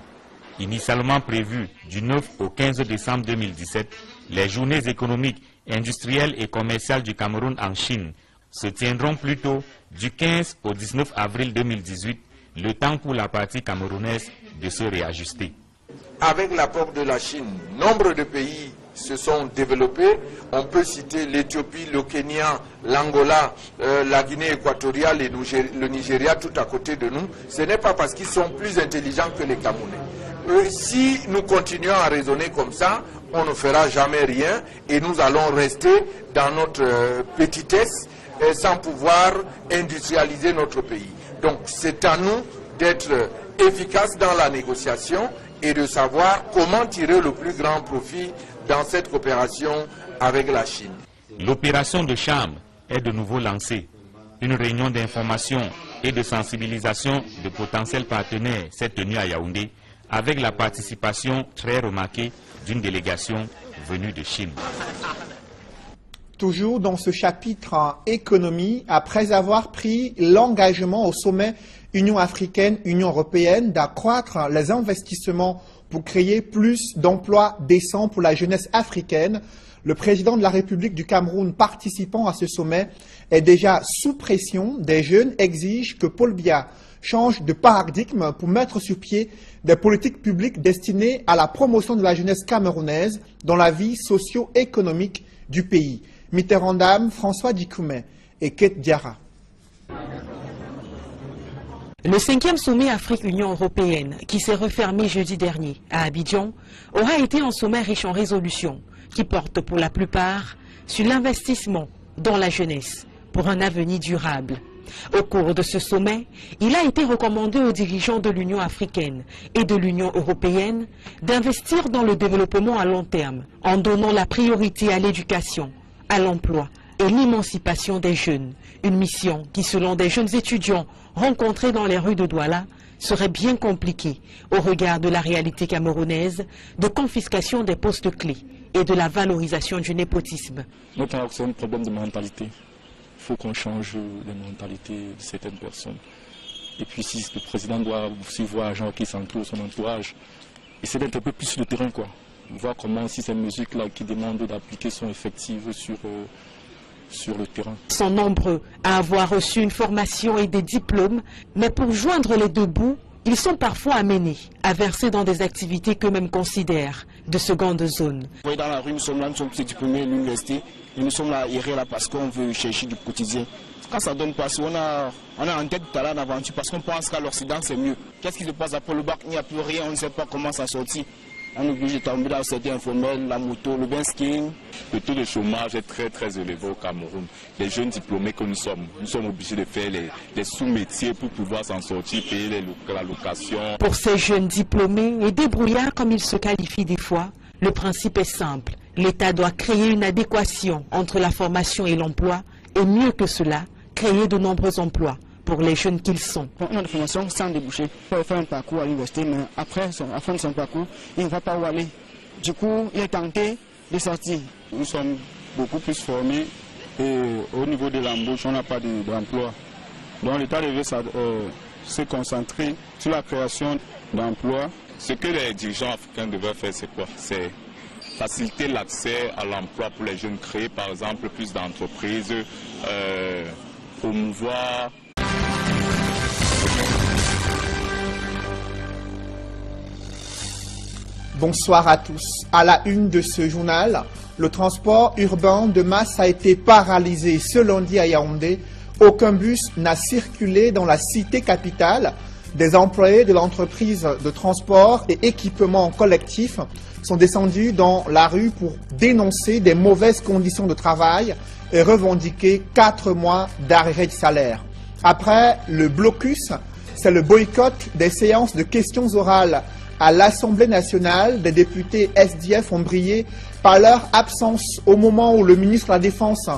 Initialement prévu du 9 au 15 décembre 2017, les journées économiques, industrielles et commerciales du Cameroun en Chine se tiendront plutôt du 15 au 19 avril 2018, le temps pour la partie camerounaise de se réajuster. Avec l'apport de la Chine, nombre de pays se sont développés. On peut citer l'Éthiopie, le Kenya, l'Angola, la Guinée équatoriale et le Nigeria tout à côté de nous. Ce n'est pas parce qu'ils sont plus intelligents que les Camerounais. Si nous continuons à raisonner comme ça, on ne fera jamais rien et nous allons rester dans notre petitesse sans pouvoir industrialiser notre pays. Donc c'est à nous d'être efficaces dans la négociation et de savoir comment tirer le plus grand profit dans cette coopération avec la Chine. L'opération de chambre est de nouveau lancée. Une réunion d'information et de sensibilisation de potentiels partenaires s'est tenue à Yaoundé avec la participation très remarquée d'une délégation venue de Chine. Toujours dans ce chapitre économie, après avoir pris l'engagement au sommet Union africaine-Union européenne d'accroître les investissements pour créer plus d'emplois décents pour la jeunesse africaine, le président de la République du Cameroun participant à ce sommet est déjà sous pression. Des jeunes exigent que Paul Biya change de paradigme pour mettre sur pied des politiques publiques destinées à la promotion de la jeunesse camerounaise dans la vie socio-économique du pays. Mitterrandam, François Dikoumé et Kate Diarra. Le 5e sommet Afrique-Union européenne, qui s'est refermé jeudi dernier à Abidjan, aura été un sommet riche en résolutions qui portent pour la plupart sur l'investissement dans la jeunesse pour un avenir durable. Au cours de ce sommet, il a été recommandé aux dirigeants de l'Union africaine et de l'Union européenne d'investir dans le développement à long terme en donnant la priorité à l'éducation, à l'emploi et l'émancipation des jeunes. Une mission qui, selon des jeunes étudiants rencontrés dans les rues de Douala, serait bien compliquée au regard de la réalité camerounaise de confiscation des postes clés et de la valorisation du népotisme. Notamment, c'est un problème de mentalité. Il faut qu'on change les mentalités de certaines personnes. Et puis si le président doit aussi voir un gens qui s'entourent, son entourage, essayer d'être un peu plus sur le terrain, quoi. Voir comment si ces musiques-là qui demandent d'appliquer sont effectives sur le terrain. Ils sont nombreux à avoir reçu une formation et des diplômes, mais pour joindre les deux bouts, ils sont parfois amenés à verser dans des activités qu'eux-mêmes considèrent de seconde zone. Vous voyez, dans la rue, nous sommes là, nous sommes tous diplômés à l'université, et nous sommes là, errés là parce qu'on veut chercher du quotidien. Quand ça donne pas, on a en tête de talent d'aventure parce qu'on pense qu'à l'Occident c'est mieux. Qu'est-ce qui se passe après le bac? Il n'y a plus rien, on ne sait pas comment s'en sortir. On est obligé de tomber dans le secteur informel, la moto, le benching. Le taux de chômage est très élevé au Cameroun. Les jeunes diplômés que nous sommes obligés de faire les sous-métiers pour pouvoir s'en sortir, payer la location. Pour ces jeunes diplômés et débrouillards comme ils se qualifient des fois, le principe est simple. L'État doit créer une adéquation entre la formation et l'emploi et mieux que cela, créer de nombreux emplois pour les jeunes qu'ils sont. On a une formation sans déboucher. Il peut faire un parcours à l'université, mais après, à la fin de son parcours, il ne va pas où aller. Du coup, il est tenté de sortir. Nous sommes beaucoup plus formés et au niveau de l'embauche, on n'a pas d'emploi. Donc l'État devait se concentrer sur la création d'emplois. Ce que les dirigeants africains devraient faire, c'est quoi? C'est faciliter l'accès à l'emploi pour les jeunes, créer par exemple plus d'entreprises, promouvoir. Bonsoir à tous. À la une de ce journal, le transport urbain de masse a été paralysé ce lundi à Yaoundé. Aucun bus n'a circulé dans la cité capitale. Des employés de l'entreprise de transport et équipement collectif sont descendus dans la rue pour dénoncer des mauvaises conditions de travail et revendiquer 4 mois d'arrêt de salaire. Après le blocus, c'est le boycott des séances de questions orales à l'Assemblée nationale. Des députés SDF ont brillé par leur absence au moment où le ministre de la Défense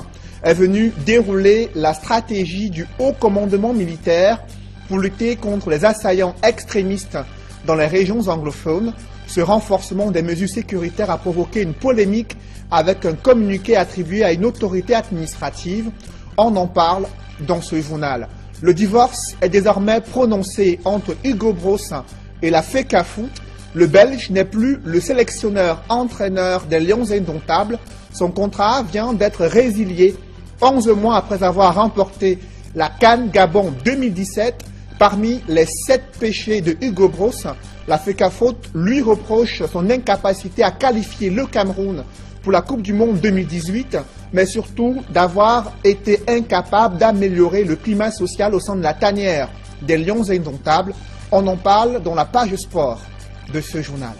est venu dérouler la stratégie du haut commandement militaire pour lutter contre les assaillants extrémistes dans les régions anglophones. Ce renforcement des mesures sécuritaires a provoqué une polémique avec un communiqué attribué à une autorité administrative. On en parle dans ce journal. Le divorce est désormais prononcé entre Hugo Broos et la FECAFOOT. Le Belge n'est plus le sélectionneur-entraîneur des Lions Indomptables. Son contrat vient d'être résilié 11 mois après avoir remporté la CAN Gabon 2017. Parmi les 7 péchés de Hugo Broos, la FECAFOOT lui reproche son incapacité à qualifier le Cameroun pour la Coupe du Monde 2018, mais surtout d'avoir été incapable d'améliorer le climat social au sein de la tanière des Lions Indomptables. On en parle dans la page sport de ce journal.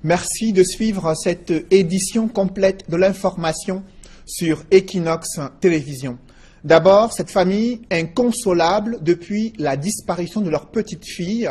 Merci de suivre cette édition complète de l'information sur Equinox Télévision. D'abord, cette famille inconsolable depuis la disparition de leur petite fille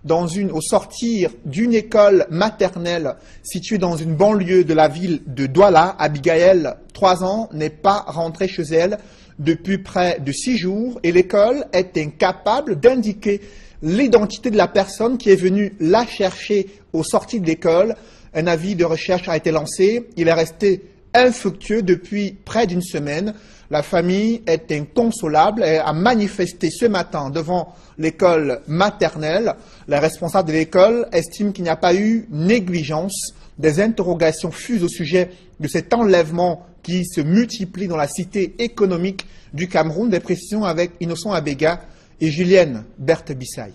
au sortir d'une école maternelle située dans une banlieue de la ville de Douala. Abigail, 3 ans, n'est pas rentrée chez elle depuis près de 6 jours et l'école est incapable d'indiquer l'identité de la personne qui est venue la chercher aux sorties de l'école. Un avis de recherche a été lancé. Il est resté infructueux depuis près d'une semaine. La famille est inconsolable et a manifesté ce matin devant l'école maternelle. Les responsables de l'école estiment qu'il n'y a pas eu négligence. Des interrogations fusent au sujet de cet enlèvement qui se multiplie dans la cité économique du Cameroun. Des précisions avec Innocent Abega et Julienne Berthe-Bissaye.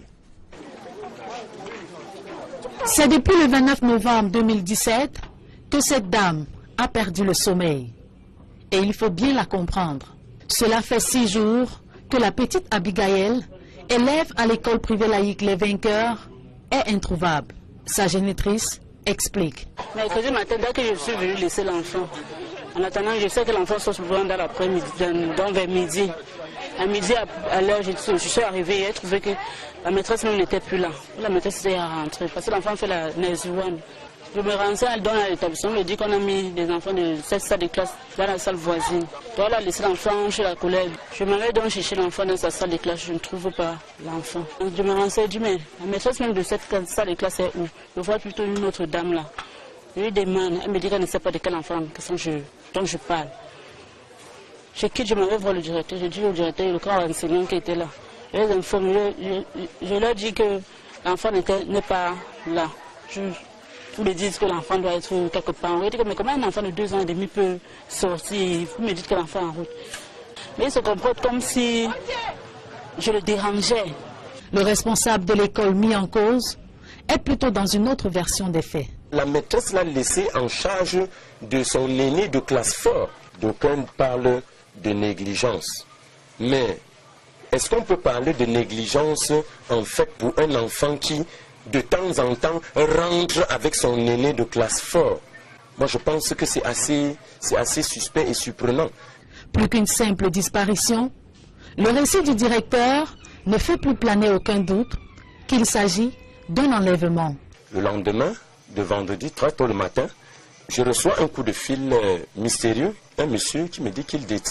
C'est depuis le 29 novembre 2017 que cette dame a perdu le sommeil. Et il faut bien la comprendre. Cela fait 6 jours que la petite Abigail, élève à l'école privée laïque Les Vainqueurs, est introuvable. Sa génitrice explique. Mercredi matin, dès que je suis venue laisser l'enfant, en attendant, je sais que l'enfant sort souvent dans l'après-midi, donc vers midi. À midi, à l'heure, je suis arrivée et j'ai trouvé que la maîtresse même n'était plus là. La maîtresse était rentrée parce que l'enfant fait la NES1. Je me renseigne dans l'établissement, me dit qu'on a mis des enfants de cette salle de classe dans la salle voisine. On a laissé l'enfant chez la collègue. Je m'en vais donc chercher l'enfant dans sa salle de classe, je ne trouve pas l'enfant. Je me renseigne, je dis mais la maîtresse même de cette salle de classe est où? Je vois plutôt une autre dame là. Je lui demande, elle me dit qu'elle ne sait pas de quel enfant dont je parle. Je quitte, je m'en vais voir le directeur, je dis au directeur et le grand enseignant qui était là. Je les informe, je leur dis que l'enfant n'est pas là. Vous me dites que l'enfant doit être quelque part. Vous dites mais comment un enfant de 2 ans et demi peut sortir? Vous me dites que l'enfant est en route. Mais il se comporte comme si je le dérangeais. Le responsable de l'école mis en cause est plutôt dans une autre version des faits. La maîtresse l'a laissé en charge de son aîné de classe fort. D'aucuns parlent de négligence. Mais est-ce qu'on peut parler de négligence en fait pour un enfant qui de temps en temps rentre avec son aîné de classe fort? Moi je pense que c'est assez suspect et surprenant. Plus qu'une simple disparition, le récit du directeur ne fait plus planer aucun doute qu'il s'agit d'un enlèvement. Le lendemain, de vendredi, très tôt le matin, je reçois un coup de fil mystérieux, un monsieur qui me dit qu'il détient